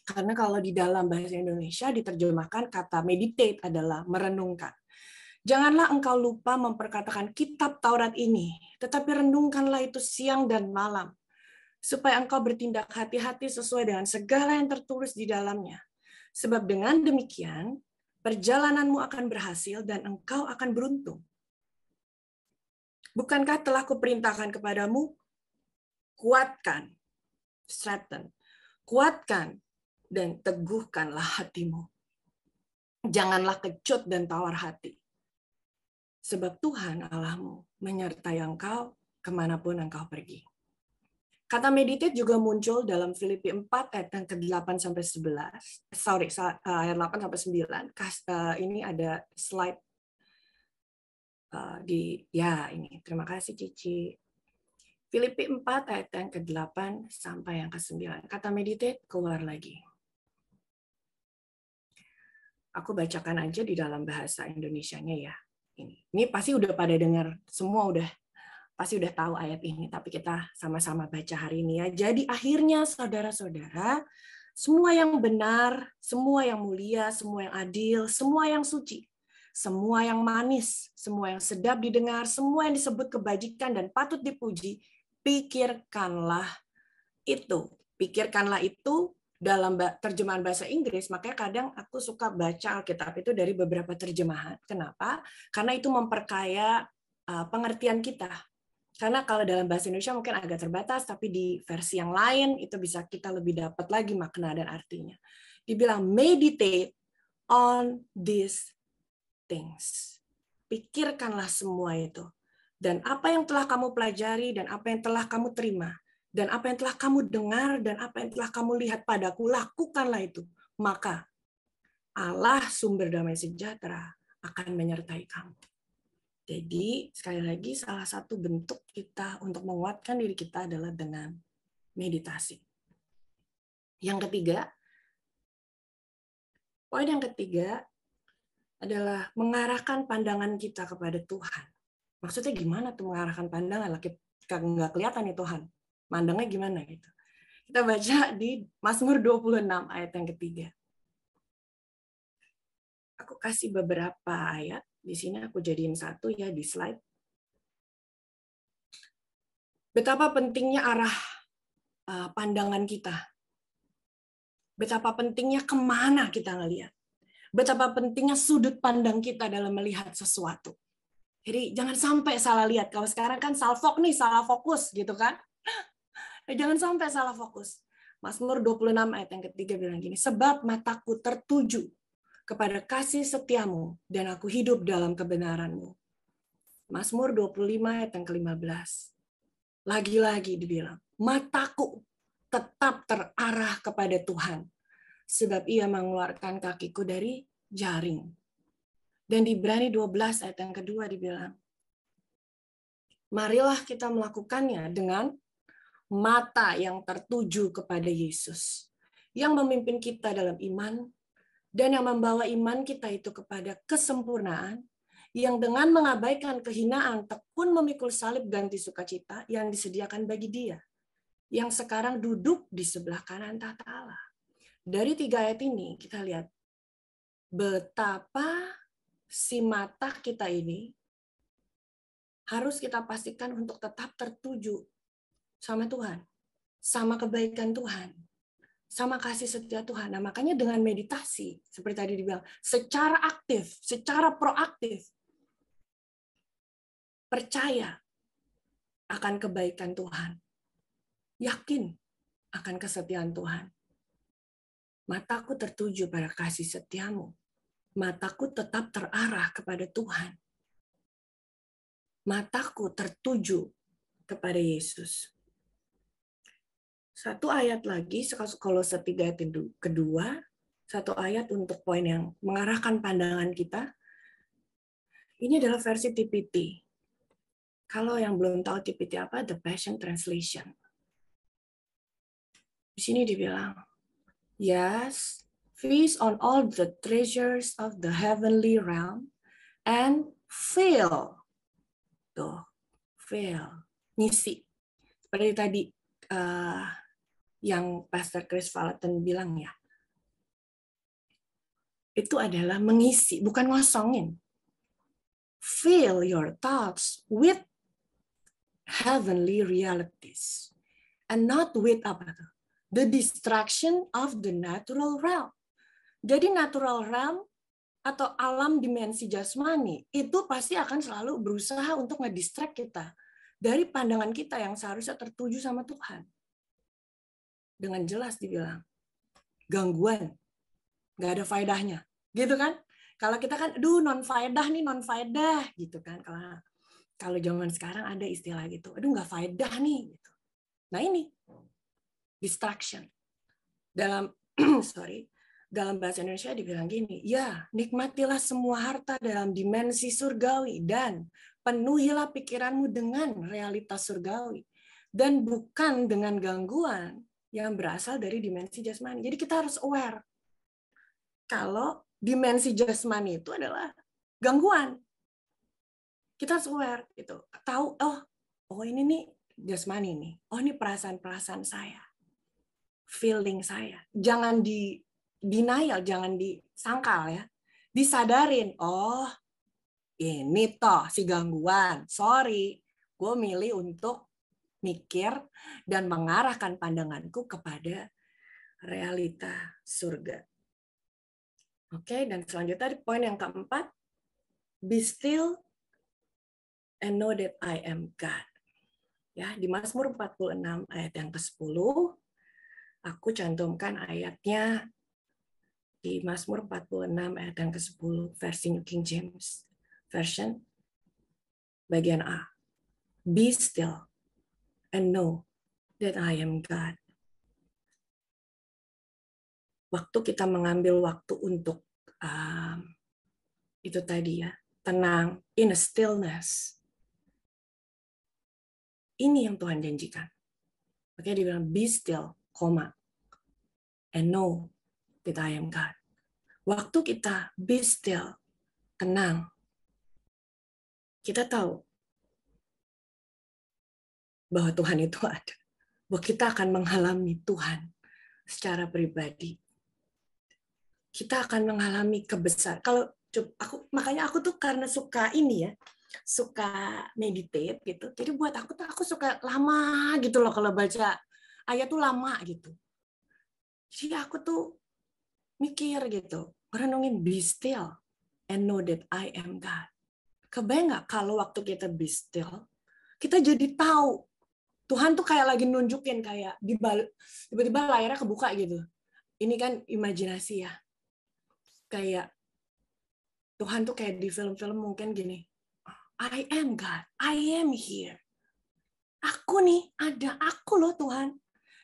Karena kalau di dalam bahasa Indonesia diterjemahkan kata meditate adalah merenungkan. Janganlah engkau lupa memperkatakan kitab Taurat ini, tetapi renungkanlah itu siang dan malam, supaya engkau bertindak hati-hati sesuai dengan segala yang tertulis di dalamnya. Sebab dengan demikian, perjalananmu akan berhasil dan engkau akan beruntung. Bukankah telah kuperintahkan kepadamu? Kuatkan, strengthen, kuatkan, dan teguhkanlah hatimu. Janganlah kecut dan tawar hati. Sebab Tuhan Allahmu menyertai engkau kemanapun engkau pergi. Kata meditate juga muncul dalam Filipi 4 ayat yang ke-8 sampai 11. Ayat 8 sampai 9. Ini ada slide ini. Terima kasih Cici. Filipi 4 ayat yang ke-8 sampai yang ke-9. Kata meditate keluar lagi. Aku bacakan aja di dalam bahasa Indonesianya ya. Ini pasti udah pada dengar, semua pasti udah tahu ayat ini, tapi kita sama-sama baca hari ini ya. Jadi akhirnya saudara-saudara, semua yang benar, semua yang mulia, semua yang adil, semua yang suci, semua yang manis, semua yang sedap didengar, semua yang disebut kebajikan dan patut dipuji, pikirkanlah itu. Pikirkanlah itu dalam terjemahan bahasa Inggris, makanya kadang aku suka baca Alkitab itu dari beberapa terjemahan. Kenapa? Karena itu memperkaya pengertian kita. Karena kalau dalam bahasa Indonesia mungkin agak terbatas, tapi di versi yang lain itu bisa kita lebih dapat lagi makna dan artinya. Dibilang meditate on these things. Pikirkanlah semua itu. Dan apa yang telah kamu pelajari dan apa yang telah kamu terima, dan apa yang telah kamu dengar, dan apa yang telah kamu lihat padaku, lakukanlah itu. Maka Allah sumber damai sejahtera akan menyertai kamu. Jadi, sekali lagi, salah satu bentuk kita untuk menguatkan diri kita adalah dengan meditasi. Yang ketiga, poin yang ketiga adalah mengarahkan pandangan kita kepada Tuhan. Maksudnya gimana tuh mengarahkan pandangan? Nggak kelihatan nih Tuhan. Mandangnya gimana gitu. Kita baca di Mazmur 26 ayat yang ketiga. Aku kasih beberapa ayat. Di sini aku jadiin satu ya di slide. Betapa pentingnya arah pandangan kita. Betapa pentingnya kemana kita ngelihat. Betapa pentingnya sudut pandang kita dalam melihat sesuatu. Jadi jangan sampai salah lihat. Kalau sekarang kan salfok nih, salah fokus gitu kan. Jangan sampai salah fokus. Mazmur 26 ayat yang ketiga bilang gini, sebab mataku tertuju kepada kasih setiamu, dan aku hidup dalam kebenaranmu. Mazmur 25 ayat yang ke-15. Lagi-lagi dibilang, mataku tetap terarah kepada Tuhan, sebab ia mengeluarkan kakiku dari jaring. Dan di Ibrani 12 ayat yang kedua dibilang, marilah kita melakukannya dengan mata yang tertuju kepada Yesus, yang memimpin kita dalam iman, dan yang membawa iman kita itu kepada kesempurnaan, yang dengan mengabaikan kehinaan tekun memikul salib ganti sukacita yang disediakan bagi Dia, yang sekarang duduk di sebelah kanan tahta Allah. Dari 3 ayat ini kita lihat betapa si mata kita ini harus kita pastikan untuk tetap tertuju sama Tuhan, sama kebaikan Tuhan, sama kasih setia Tuhan. Nah, makanya dengan meditasi, seperti tadi dibilang, secara aktif, secara proaktif, percaya akan kebaikan Tuhan, yakin akan kesetiaan Tuhan. Mataku tertuju pada kasih setiamu. Mataku tetap terarah kepada Tuhan. Mataku tertuju kepada Yesus. Satu ayat lagi, Kolose 3 ayat kedua, satu ayat untuk poin yang mengarahkan pandangan kita. Ini adalah versi TPT. Kalau yang belum tahu TPT apa, The Passion Translation. Di sini dibilang, yes, feast on all the treasures of the heavenly realm and fill. Tuh, fill. Ngisi. Seperti tadi yang Pastor Chris Vallotton bilang ya. Itu adalah mengisi, bukan ngosongin. Fill your thoughts with heavenly realities. And not with apa tuh? The distraction of the natural realm. Jadi natural realm atau alam dimensi jasmani itu pasti akan selalu berusaha untuk ngedistract kita dari pandangan kita yang seharusnya tertuju sama Tuhan. Dengan jelas dibilang, gangguan, nggak ada faedahnya, gitu kan? Kalau kita kan, non faedah nih, non faedah, gitu kan? Kalau zaman sekarang ada istilah gitu, nggak faedah nih, gitu. Nah ini distraction. Dalam dalam bahasa Indonesia dibilang gini, ya nikmatilah semua harta dalam dimensi surgawi dan penuhilah pikiranmu dengan realitas surgawi dan bukan dengan gangguan yang berasal dari dimensi jasmani. Jadi kita harus aware kalau dimensi jasmani itu adalah gangguan. Kita harus aware gitu. Tahu, oh ini nih jasmani nih. Oh ini perasaan-perasaan saya. Feeling saya. Jangan di denial, jangan disangkal ya. Disadarin, oh ini toh si gangguan. Sorry, gue milih untuk mikir dan mengarahkan pandanganku kepada realita surga. Oke, dan selanjutnya poin yang keempat, be still and know that I am God. Ya, di Mazmur 46 ayat yang ke-10, aku cantumkan ayatnya di Mazmur 46 ayat yang ke-10 versi New King James Version bagian A. Be still and know that I am God. Waktu kita mengambil waktu untuk itu tadi ya, tenang, in a stillness. Ini yang Tuhan janjikan. Oke, dia bilang be still, and know that I am God. Waktu kita be still, tenang, kita tahu bahwa Tuhan itu ada. Bahwa kita akan mengalami Tuhan secara pribadi. Kita akan mengalami kebesaran. Makanya aku tuh karena suka ini ya, suka meditate gitu. Jadi buat aku suka lama gitu loh kalau baca ayat tuh lama gitu. Jadi aku tuh mikir gitu, merenungin be still and know that I am God. Kebayang nggak kalau waktu kita be still, kita jadi tahu Tuhan tuh kayak lagi nunjukin kayak tiba-tiba layarnya kebuka gitu. Ini kan imajinasi ya. Kayak Tuhan tuh kayak di film-film mungkin gini. I am God. I am here. Aku nih, ada aku loh Tuhan.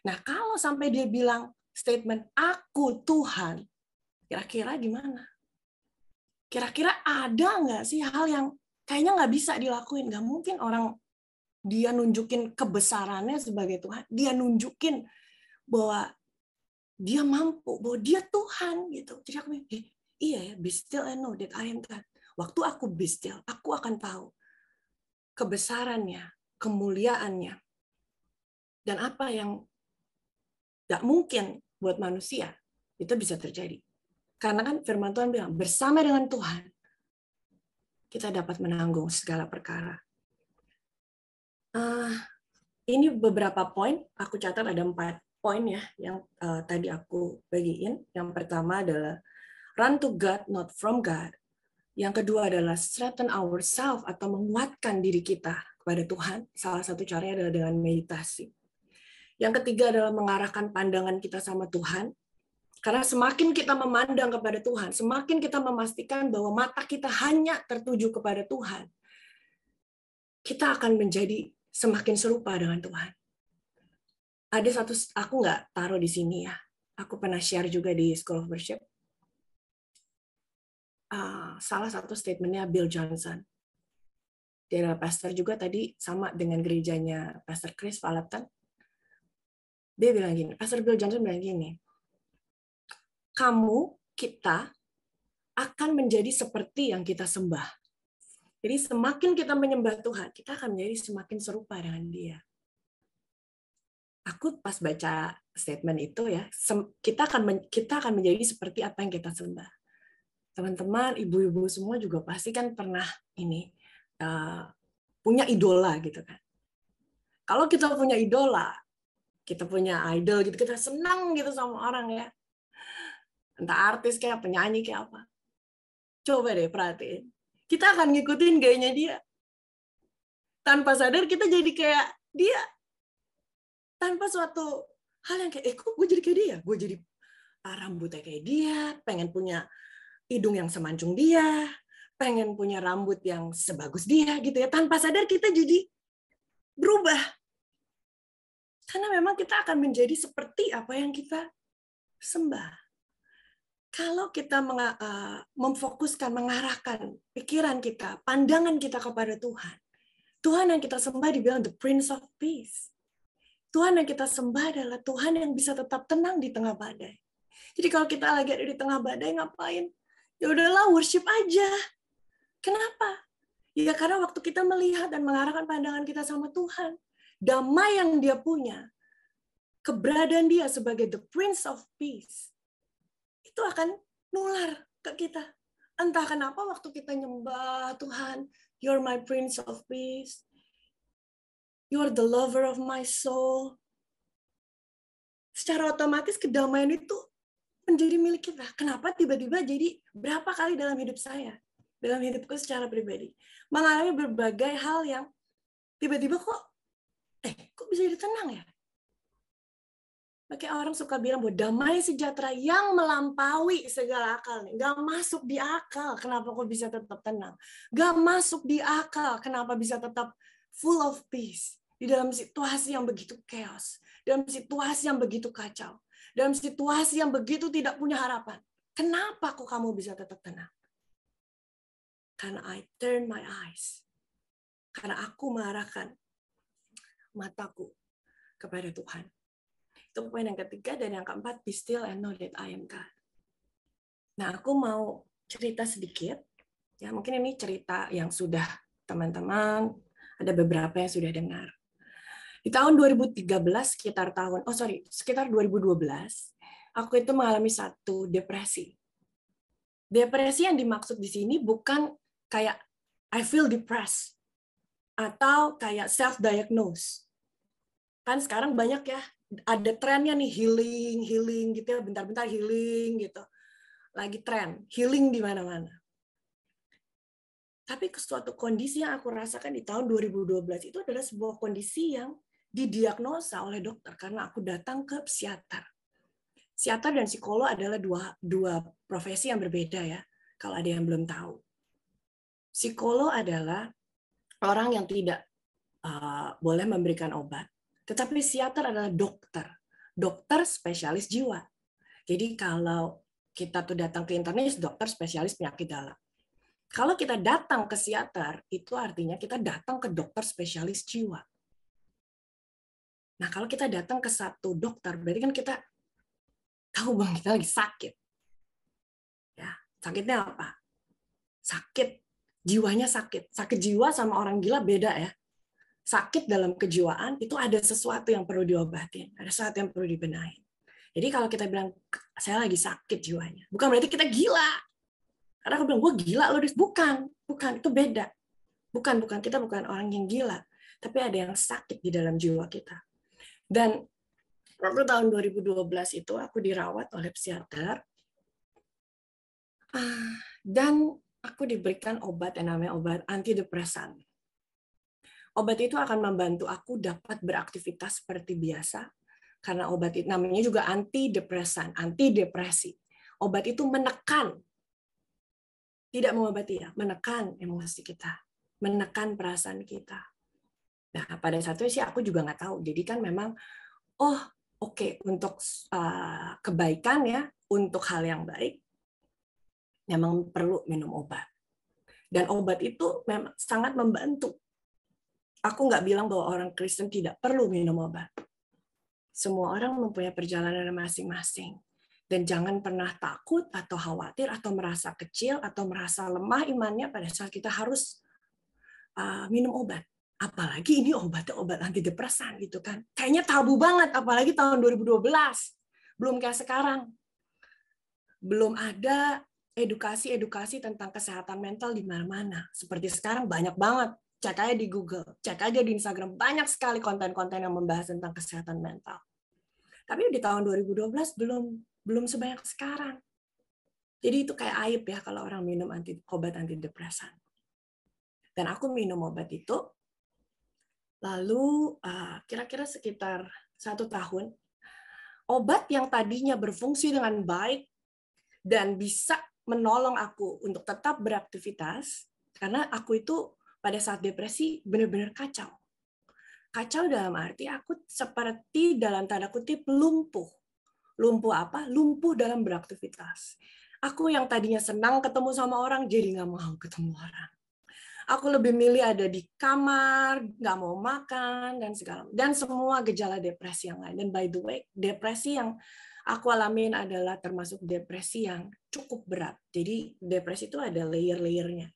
Nah, kalau sampai dia bilang statement aku Tuhan, kira-kira gimana? Kira-kira ada nggak sih hal yang kayaknya nggak bisa dilakuin? Nggak mungkin orang dia nunjukin kebesarannya sebagai Tuhan. Dia nunjukin bahwa dia mampu, bahwa dia Tuhan gitu. Jadi aku mikir, iya ya, be still and know that I am God. Waktu aku be still, aku akan tahu kebesarannya, kemuliaannya, dan apa yang nggak mungkin buat manusia, itu bisa terjadi. Karena kan firman Tuhan bilang, bersama dengan Tuhan, kita dapat menanggung segala perkara. Ini beberapa poin, aku catat ada 4 poin ya, yang tadi aku bagiin. Yang pertama adalah, run to God, not from God. Yang kedua adalah strengthen ourselves atau menguatkan diri kita kepada Tuhan. Salah satu caranya adalah dengan meditasi. Yang ketiga adalah mengarahkan pandangan kita sama Tuhan. Karena semakin kita memandang kepada Tuhan, semakin kita memastikan bahwa mata kita hanya tertuju kepada Tuhan, kita akan menjadi semakin serupa dengan Tuhan. Ada satu, aku nggak taruh di sini ya. Aku pernah share juga di School of Worship. Salah satu statementnya Bill Johnson. Dia adalah pastor juga tadi, sama dengan gerejanya Pastor Chris Valaptan. Dia bilang gini, Pastor Bill Johnson bilang gini, kamu, kita, akan menjadi seperti yang kita sembah. Jadi semakin kita menyembah Tuhan, kita akan menjadi semakin serupa dengan Dia. Aku pas baca statement itu ya, kita akan menjadi seperti apa yang kita sembah. Teman-teman, ibu-ibu semua juga pasti kan pernah ini punya idola gitu kan. Kalau kita punya idola, kita punya idol gitu, kita senang gitu sama orang ya. Entah artis kayak penyanyi kayak apa. Coba deh perhatiin. Kita akan ngikutin gayanya dia. Tanpa sadar kita jadi kayak dia. Tanpa suatu hal yang kayak, kok gue jadi kayak dia? Gue jadi rambutnya kayak dia, pengen punya hidung yang semancung dia, pengen punya rambut yang sebagus dia gitu ya. Tanpa sadar kita jadi berubah. Karena memang kita akan menjadi seperti apa yang kita sembah. Kalau kita memfokuskan, mengarahkan pikiran kita, pandangan kita kepada Tuhan, Tuhan yang kita sembah dibilang the Prince of Peace. Tuhan yang kita sembah adalah Tuhan yang bisa tetap tenang di tengah badai. Jadi kalau kita lagi ada di tengah badai, ngapain? Ya udahlah, worship aja. Kenapa? Ya karena waktu kita melihat dan mengarahkan pandangan kita sama Tuhan, damai yang dia punya, keberadaan dia sebagai the Prince of Peace, itu akan nular ke kita. Entah kenapa waktu kita nyembah Tuhan, you're my Prince of Peace, you're the lover of my soul. Secara otomatis kedamaian itu menjadi milik kita. Kenapa tiba-tiba jadi berapa kali dalam hidup saya, dalam hidupku secara pribadi, mengalami berbagai hal yang tiba-tiba kok bisa jadi tenang ya? Makanya orang suka bilang bahwa damai sejahtera yang melampaui segala akal. Nggak masuk di akal, kenapa kok bisa tetap tenang? Nggak masuk di akal, kenapa bisa tetap full of peace? Di dalam situasi yang begitu chaos, dalam situasi yang begitu kacau, dalam situasi yang begitu tidak punya harapan. Kenapa kok kamu bisa tetap tenang? Karena I turn my eyes. Karena aku mengarahkan mataku kepada Tuhan. Itu poin yang ketiga. Dan yang keempat, be still and know that I am God. Nah, aku mau cerita sedikit. Ya, mungkin ini cerita yang sudah teman-teman, ada beberapa yang sudah dengar. Di tahun 2013, sekitar 2012, aku itu mengalami satu depresi. Depresi yang dimaksud di sini bukan kayak I feel depressed atau kayak self-diagnose. Kan sekarang banyak ya, ada trennya nih healing gitu ya, bentar-bentar healing gitu. Lagi tren, healing di mana-mana. Tapi suatu kondisi yang aku rasakan di tahun 2012 itu adalah sebuah kondisi yang didiagnosa oleh dokter karena aku datang ke psikiater. Psikiater dan psikolog adalah dua profesi yang berbeda ya, kalau ada yang belum tahu. Psikolog adalah orang yang tidak boleh memberikan obat, tetapi psikiater adalah dokter spesialis jiwa. Jadi kalau kita tuh datang ke internis, dokter spesialis penyakit dalam. Kalau kita datang ke psikiater, itu artinya kita datang ke dokter spesialis jiwa. Nah, kalau kita datang ke satu dokter, berarti kan kita tahu bang kita lagi sakit. Ya, sakitnya apa? Sakit, jiwanya sakit. Sakit jiwa sama orang gila beda ya. Sakit dalam kejiwaan itu ada sesuatu yang perlu diobatin, ada sesuatu yang perlu dibenahin. Jadi kalau kita bilang saya lagi sakit jiwanya, bukan berarti kita gila. Karena aku bilang gue gila loh, bukan itu beda. Bukan kita bukan orang yang gila, tapi ada yang sakit di dalam jiwa kita. Dan waktu tahun 2012 itu aku dirawat oleh psikiater dan aku diberikan obat yang namanya obat antidepresan. Obat itu akan membantu aku dapat beraktivitas seperti biasa, Karena obat itu namanya juga antidepresan, antidepresi. Obat itu menekan, tidak mengobati ya, menekan emosi kita, menekan perasaan kita. Nah, pada saat itu sih aku juga nggak tahu. Jadi kan memang, oh oke, untuk kebaikan ya, untuk hal yang baik, memang perlu minum obat. Dan obat itu memang sangat membantu. Aku nggak bilang bahwa orang Kristen tidak perlu minum obat. Semua orang mempunyai perjalanan masing-masing. Dan jangan pernah takut atau khawatir atau merasa kecil atau merasa lemah imannya pada saat kita harus minum obat. Apalagi ini obat antidepresan gitu kan. Kayaknya tabu banget, apalagi tahun 2012. Belum kayak sekarang. Belum ada edukasi tentang kesehatan mental di mana-mana. Seperti sekarang banyak banget. Cek aja di Google, cek aja di Instagram. Banyak sekali konten-konten yang membahas tentang kesehatan mental. Tapi di tahun 2012 belum sebanyak sekarang. Jadi itu kayak aib ya kalau orang minum obat antidepresan. Dan aku minum obat itu, lalu kira-kira sekitar 1 tahun, obat yang tadinya berfungsi dengan baik dan bisa menolong aku untuk tetap beraktivitas, karena aku itu pada saat depresi benar-benar kacau. Kacau dalam arti aku seperti dalam tanda kutip lumpuh. Lumpuh apa? Lumpuh dalam beraktivitas. Aku yang tadinya senang ketemu sama orang, jadi nggak mau ketemu orang. Aku lebih milih ada di kamar, nggak mau makan, dan segala. Dan semua gejala depresi yang lain. Dan by the way, depresi yang aku alamin adalah termasuk depresi yang cukup berat. Jadi depresi itu ada layer-layernya.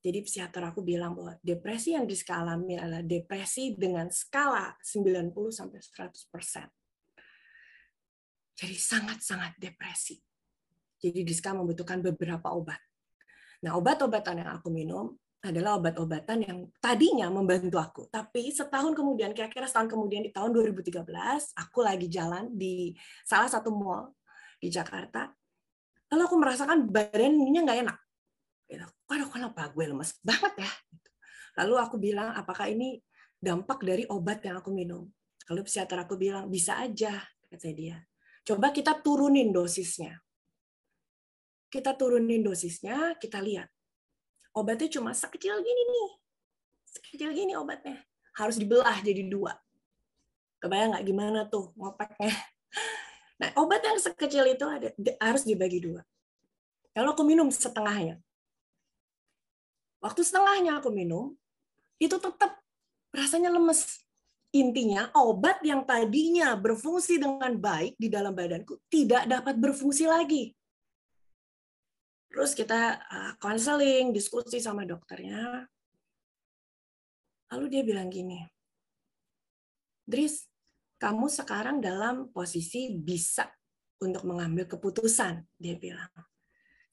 Jadi psikiater aku bilang bahwa depresi yang Diska alami adalah depresi dengan skala 90-100%. Jadi sangat-sangat depresi. Jadi Diska membutuhkan beberapa obat. Nah, obat-obatan yang aku minum adalah obat-obatan yang tadinya membantu aku. Tapi setahun kemudian, kira-kira setahun kemudian di tahun 2013, aku lagi jalan di salah satu mall di Jakarta. Lalu aku merasakan badannya nggak enak. Aduh, kenapa gue lemes banget ya? Lalu aku bilang, apakah ini dampak dari obat yang aku minum? Lalu psikiater aku bilang, bisa aja, kata dia. Coba kita turunin dosisnya. Kita turunin dosisnya, kita lihat. Obatnya cuma sekecil gini nih. Sekecil gini obatnya. Harus dibelah jadi 2. Kebayang nggak gimana tuh ngopeknya? Nah, obat yang sekecil itu harus dibagi 2. Kalau aku minum setengahnya. Waktu setengahnya aku minum, itu tetap rasanya lemes. Intinya, obat yang tadinya berfungsi dengan baik di dalam badanku tidak dapat berfungsi lagi. Terus kita konseling, diskusi sama dokternya. Lalu dia bilang gini, Dris, kamu sekarang dalam posisi bisa untuk mengambil keputusan, dia bilang.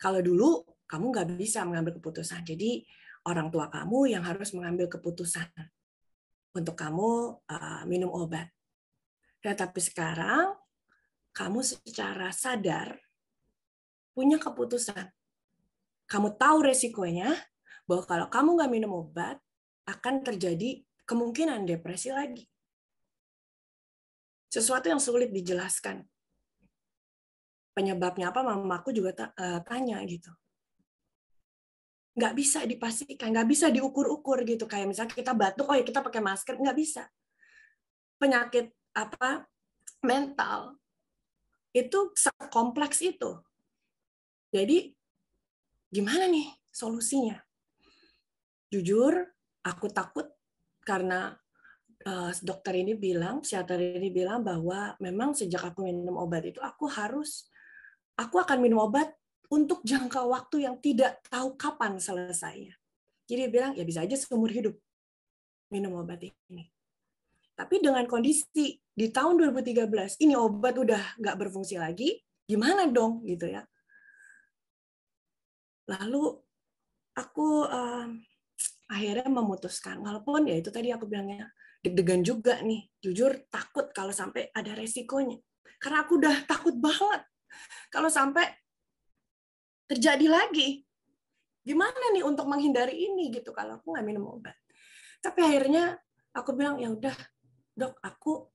Kalau dulu kamu nggak bisa mengambil keputusan, jadi orang tua kamu yang harus mengambil keputusan untuk kamu minum obat. Ya, tapi sekarang kamu secara sadar punya keputusan. Kamu tahu resikonya bahwa kalau kamu nggak minum obat akan terjadi kemungkinan depresi lagi. Sesuatu yang sulit dijelaskan. Penyebabnya apa? Mamaku juga tanya gitu. Nggak bisa dipastikan, nggak bisa diukur-ukur gitu. Kayak misalnya kita batuk, oh ya kita pakai masker, nggak bisa. Penyakit apa mental itu sekompleks itu. Jadi gimana nih solusinya? Jujur, aku takut karena dokter ini bilang, psikiater ini bilang bahwa memang sejak aku minum obat itu aku akan minum obat untuk jangka waktu yang tidak tahu kapan selesainya. Jadi dia bilang ya bisa aja seumur hidup minum obat ini. Tapi dengan kondisi di tahun 2013 ini obat udah nggak berfungsi lagi, gimana dong gitu ya? Lalu aku akhirnya memutuskan, walaupun ya itu tadi aku bilangnya deg-degan juga nih, jujur takut kalau sampai ada resikonya. Karena aku udah takut banget kalau sampai terjadi lagi. Gimana nih untuk menghindari ini gitu kalau aku nggak minum obat. Tapi akhirnya aku bilang ya udah dok, aku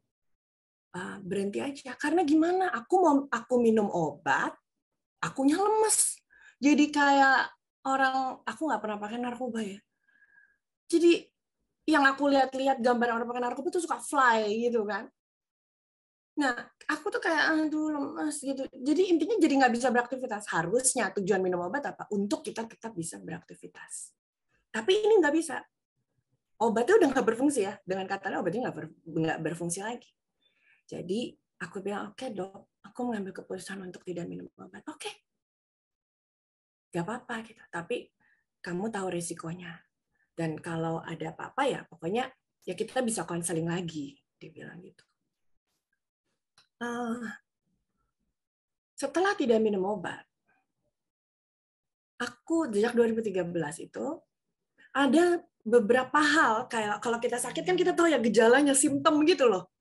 berhenti aja. Karena gimana? Aku minum obat, akunya lemes. Jadi kayak orang, aku nggak pernah pakai narkoba ya. Jadi yang aku lihat-lihat gambar orang pakai narkoba itu suka fly gitu kan. Nah, aku tuh kayak aduh lemas gitu. Jadi intinya jadi nggak bisa beraktivitas. Harusnya tujuan minum obat apa? Untuk kita tetap bisa beraktivitas. Tapi ini nggak bisa. Obatnya udah nggak berfungsi ya. Dengan katanya obatnya nggak berfungsi lagi. Jadi aku bilang, oke dok, aku mengambil keputusan untuk tidak minum obat. Oke, nggak apa-apa gitu. Tapi kamu tahu resikonya. Dan kalau ada apa-apa ya pokoknya ya kita bisa konseling lagi. Dia bilang gitu. Setelah tidak minum obat, aku sejak 2013 itu ada beberapa hal kayak kalau kita sakit kan kita tahu ya gejalanya, simptom gitu loh.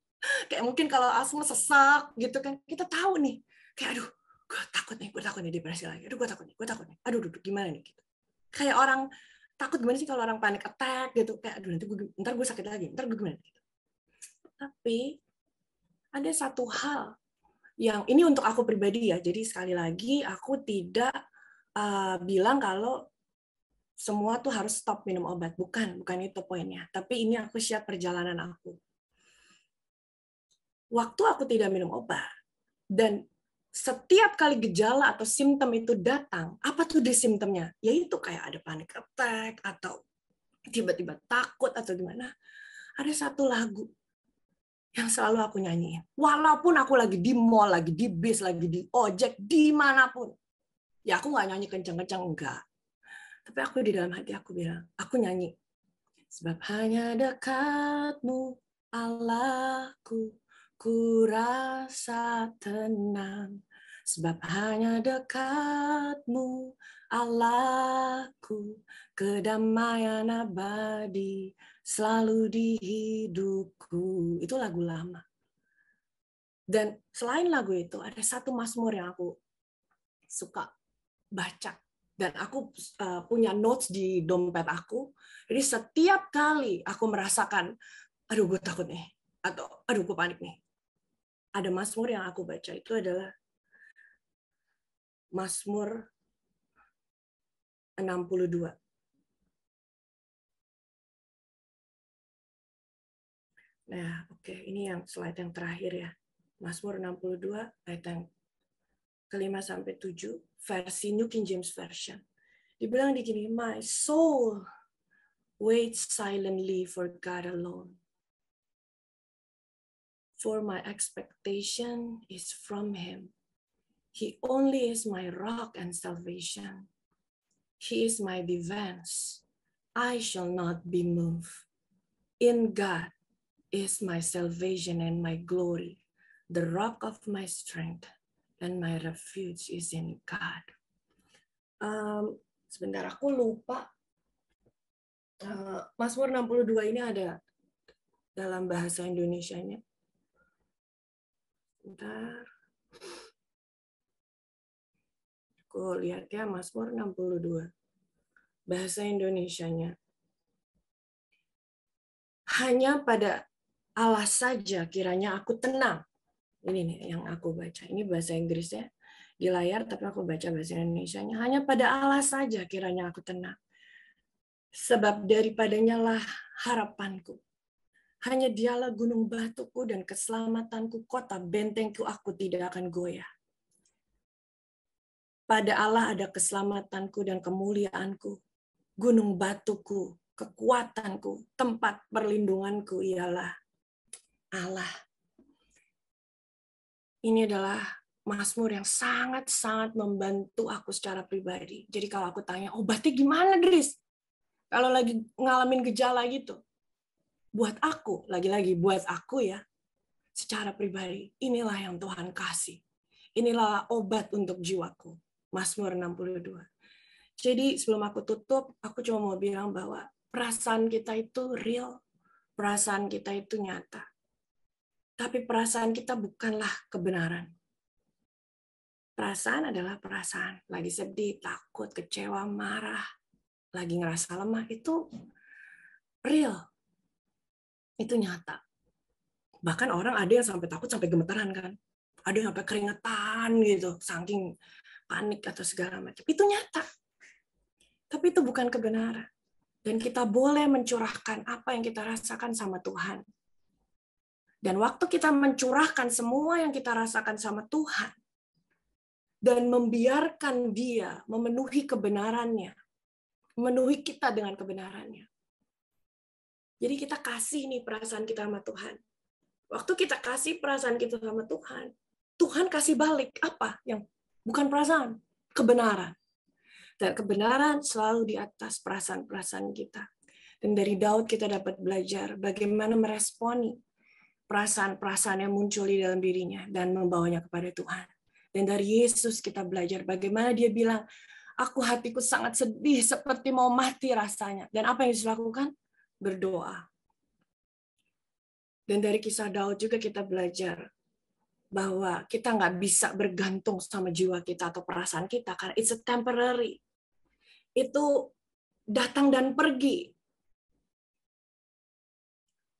Kayak mungkin kalau asma sesak gitu kan kita tahu nih. Kayak aduh, gue takut nih depresi lagi. Aduh, gue takut nih. Aduh, gimana nih gitu. Kayak orang takut gimana sih kalau orang panic attack gitu. Kayak aduh ntar gue sakit lagi, ntar gue gimana gitu. Tapi ada satu hal yang ini untuk aku pribadi ya. Jadi sekali lagi aku tidak bilang kalau semua tuh harus stop minum obat. Bukan itu poinnya. Tapi ini aku share perjalanan aku. Waktu aku tidak minum obat, dan setiap kali gejala atau simptom itu datang, apa tuh simptomnya? Yaitu kayak ada panic attack, atau tiba-tiba takut, atau gimana. Ada satu lagu yang selalu aku nyanyiin. Walaupun aku lagi di mall, lagi di bis, lagi di ojek, dimanapun. Ya aku nggak nyanyi kencang-kencang, enggak. Tapi aku di dalam hati aku bilang, aku nyanyi. Sebab hanya dekatmu, Allahku, ku rasa tenang. Sebab hanya dekatmu, Allahku, kedamaian abadi selalu di hidupku. Itu lagu lama. Dan selain lagu itu, ada satu mazmur yang aku suka baca. Dan aku punya notes di dompet aku. Jadi setiap kali aku merasakan, aduh gue takut nih, atau aduh gue panik nih, ada mazmur yang aku baca, itu adalah Mazmur 62. Nah, oke, ini yang slide yang terakhir ya. Mazmur 62 ayat yang kelima sampai 7, versi New King James Version. Dibilang di gini, my soul waits silently for God alone. For my expectation is from him. He only is my rock and salvation. He is my defense. I shall not be moved. In God is my salvation and my glory. The rock of my strength and my refuge is in God. Sebentar, aku lupa. Mazmur 62 ini ada dalam bahasa Indonesianya. Sebentar. Aku lihat ya, Mazmur 62. Bahasa Indonesianya. Hanya pada Allah saja kiranya aku tenang. Ini nih yang aku baca. Ini bahasa Inggrisnya di layar, tapi aku baca bahasa Indonesianya. Hanya pada Allah saja kiranya aku tenang. Sebab daripadanya lah harapanku. Hanya dialah gunung batuku dan keselamatanku, kota bentengku, aku tidak akan goyah. Pada Allah ada keselamatanku dan kemuliaanku. Gunung batuku, kekuatanku, tempat perlindunganku ialah Allah. Ini adalah mazmur yang sangat-sangat membantu aku secara pribadi. Jadi kalau aku tanya, obatnya gimana, Dris? Kalau lagi ngalamin gejala gitu. Buat aku, lagi-lagi buat aku ya, secara pribadi, inilah yang Tuhan kasih. Inilah obat untuk jiwaku. Mazmur 62. Jadi sebelum aku tutup, aku cuma mau bilang bahwa perasaan kita itu real, perasaan kita itu nyata. Tapi perasaan kita bukanlah kebenaran. Perasaan adalah perasaan. Lagi sedih, takut, kecewa, marah, lagi ngerasa lemah, itu real. Itu nyata. Bahkan orang ada yang sampai takut, sampai gemetaran kan. Ada yang sampai keringetan gitu, saking panik atau segala macam. Itu nyata. Tapi itu bukan kebenaran. Dan kita boleh mencurahkan apa yang kita rasakan sama Tuhan. Dan waktu kita mencurahkan semua yang kita rasakan sama Tuhan, dan membiarkan Dia memenuhi kebenarannya, memenuhi kita dengan kebenarannya. Jadi kita kasih nih perasaan kita sama Tuhan. Waktu kita kasih perasaan kita sama Tuhan, Tuhan kasih balik apa? Yang bukan perasaan, kebenaran. Dan kebenaran selalu di atas perasaan-perasaan kita. Dan dari Daud kita dapat belajar bagaimana meresponi perasaan-perasaan yang muncul di dalam dirinya dan membawanya kepada Tuhan. Dan dari Yesus kita belajar bagaimana dia bilang, hatiku sangat sedih seperti mau mati rasanya. Dan apa yang Yesus lakukan? Berdoa. Dan dari kisah Daud juga kita belajar bahwa kita nggak bisa bergantung sama jiwa kita atau perasaan kita, karena it's a temporary. Itu datang dan pergi.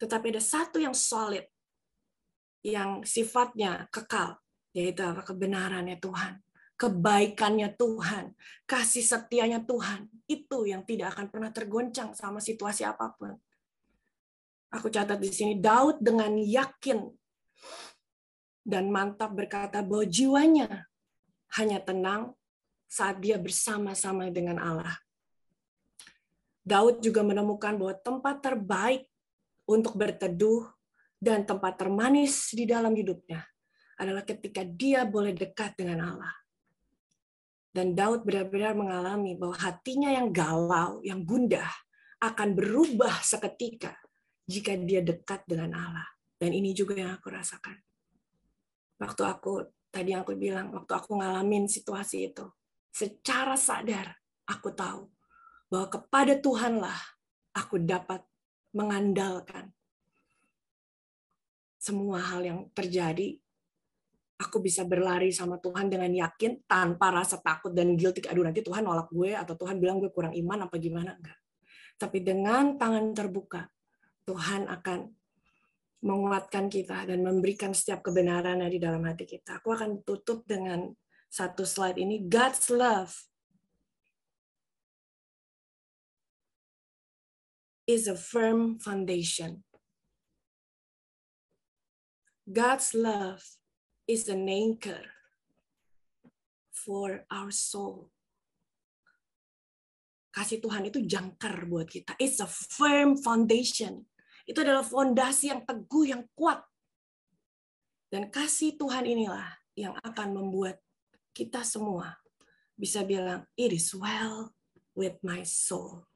Tetapi ada satu yang solid, yang sifatnya kekal, yaitu kebenarannya Tuhan, kebaikannya Tuhan, kasih setianya Tuhan. Itu yang tidak akan pernah tergoncang sama situasi apapun. Aku catat di sini, Daud dengan yakin dan mantap berkata bahwa jiwanya hanya tenang saat dia bersama-sama dengan Allah. Daud juga menemukan bahwa tempat terbaik untuk berteduh dan tempat termanis di dalam hidupnya adalah ketika dia boleh dekat dengan Allah. Dan Daud benar-benar mengalami bahwa hatinya yang galau, yang gundah, akan berubah seketika jika dia dekat dengan Allah. Dan ini juga yang aku rasakan. Waktu aku bilang, waktu aku ngalamin situasi itu, secara sadar aku tahu bahwa kepada Tuhanlah aku dapat mengandalkan semua hal yang terjadi. Aku bisa berlari sama Tuhan dengan yakin tanpa rasa takut dan guilty. Aduh, nanti Tuhan nolak gue atau Tuhan bilang gue kurang iman apa gimana. Enggak. Tapi dengan tangan terbuka, Tuhan akan menguatkan kita dan memberikan setiap kebenaran di dalam hati kita. Aku akan tutup dengan satu slide ini. God's love is a firm foundation. God's love is an anchor for our soul. Kasih Tuhan itu jangkar buat kita. It's a firm foundation. Itu adalah fondasi yang teguh, yang kuat. Dan kasih Tuhan inilah yang akan membuat kita semua bisa bilang, it is well with my soul.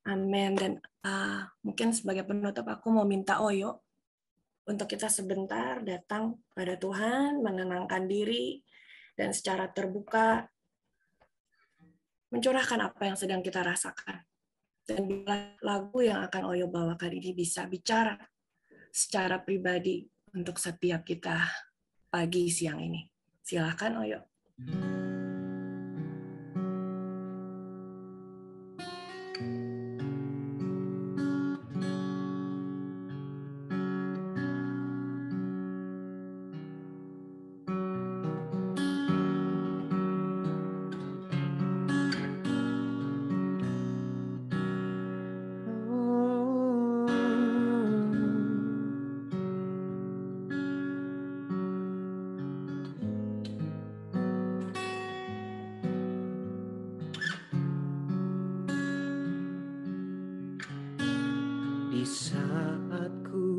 Amin. Dan mungkin sebagai penutup aku mau minta Oyo untuk kita sebentar datang pada Tuhan, menenangkan diri, dan secara terbuka mencurahkan apa yang sedang kita rasakan. Dan lagu yang akan Oyo bawakan ini bisa bicara secara pribadi untuk setiap kita pagi siang ini. Silakan Oyo. Di saat ku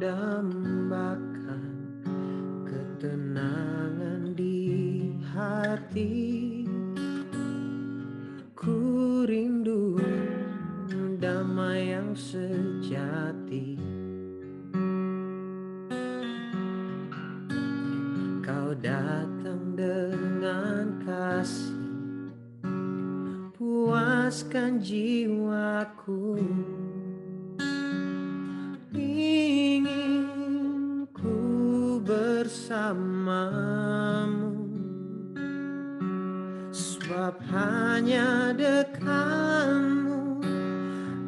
dambakan ketenangan di hati, ku rindu damai yang sejati. Kau datang dengan kasih, puaskan jiwaku. Ingin ku bersamamu, sebab hanya dekatmu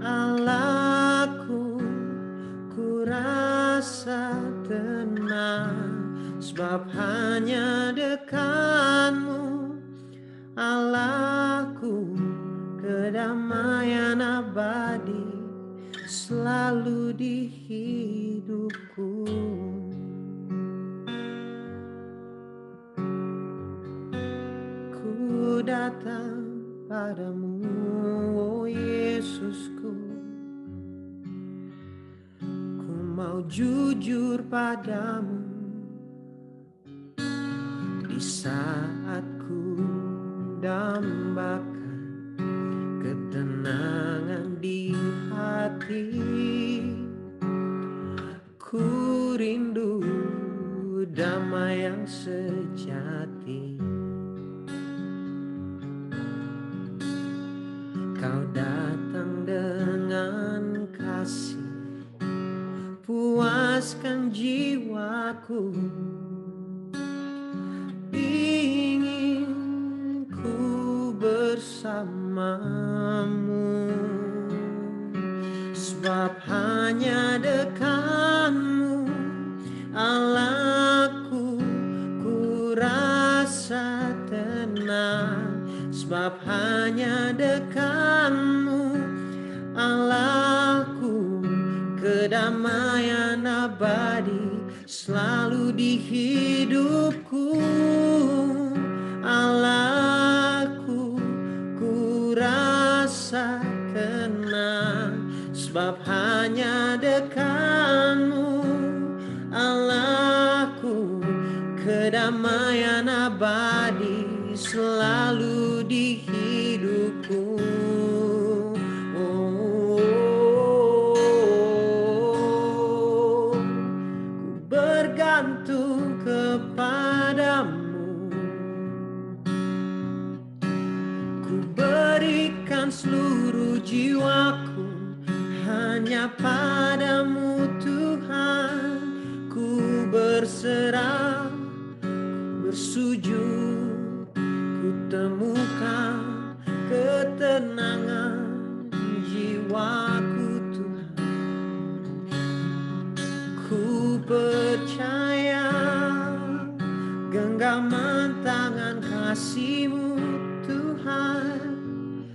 Allahku, ku rasa sebab hanya dekat-Mu, Allahku, kedamaian abadi selalu di hidupku. Ku datang padamu, oh Yesusku. Ku mau jujur padamu di saat ku dambakan ketenangan di hati. Ku rindu damai yang sejati. Kau datang dengan kasih, puaskan jiwaku. Ingin ku bersamamu, sebab hanya dekat-Mu, Allahku, ku rasa tenang. Sebab hanya dekat-Mu, Allahku, kedamaian abadi selalu di hidupku. Allahku, ku rasa tenang. Sebab hanya dekat-Mu, Allahku, kedamaian abadi selalu di hidupku. Ku bergantung kepadamu, ku berikan seluruh jiwaku hanya padamu Tuhan. Ku berserah, bersujud, ku temukan ketenangan jiwaku Tuhan. Ku percaya genggaman tangan kasih-Mu Tuhan.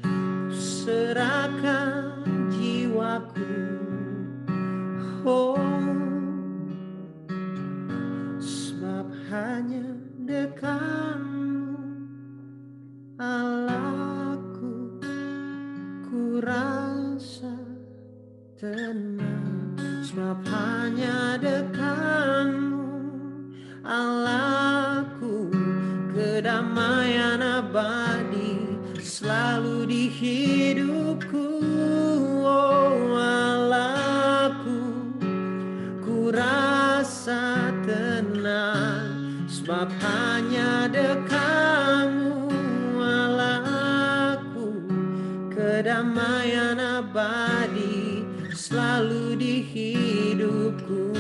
Ku serahkan jiwaku, oh, sebab hanya dekat-Mu, Allahku, ku rasa tenang. Sebab hanya dekat-Mu, Allahku, kedamaian abadi selalu di hidupku. Oh Allahku, ku rasa tenang. Sebab hanya dekat-Mu, Allahku, kedamaian abadi selalu di hidupku.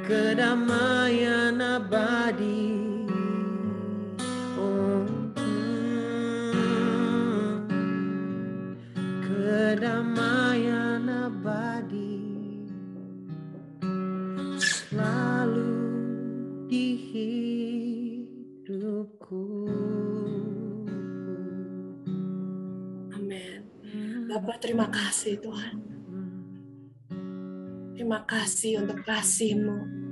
Kedamaian abadi, oh, kedamaian abadi selalu di hidupku. Amin. Bapa, terima kasih Tuhan. Terima kasih untuk kasih-Mu.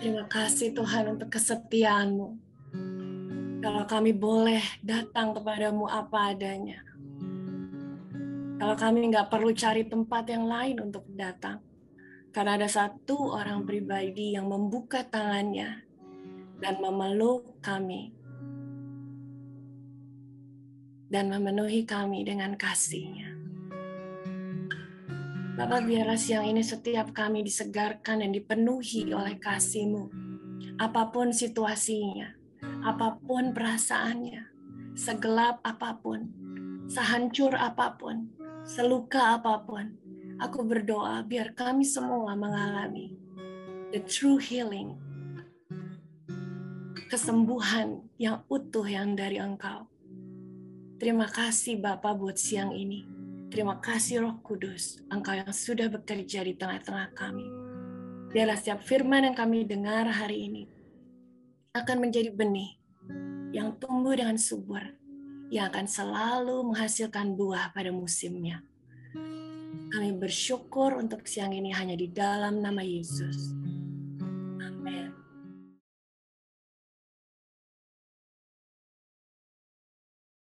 Terima kasih Tuhan untuk kesetiaan-Mu. Kalau kami boleh datang kepadamu apa adanya. Kalau kami nggak perlu cari tempat yang lain untuk datang. Karena ada satu orang pribadi yang membuka tangannya dan memeluk kami. Dan memenuhi kami dengan kasih-Nya. Bapak, biarlah siang ini setiap kami disegarkan dan dipenuhi oleh kasih-Mu. Apapun situasinya, apapun perasaannya, segelap apapun, sehancur apapun, seluka apapun, aku berdoa biar kami semua mengalami the true healing, kesembuhan yang utuh yang dari Engkau. Terima kasih Bapa buat siang ini. Terima kasih Roh Kudus, Engkau yang sudah bekerja di tengah-tengah kami. Biarlah setiap firman yang kami dengar hari ini akan menjadi benih yang tumbuh dengan subur, yang akan selalu menghasilkan buah pada musimnya. Kami bersyukur untuk siang ini hanya di dalam nama Yesus.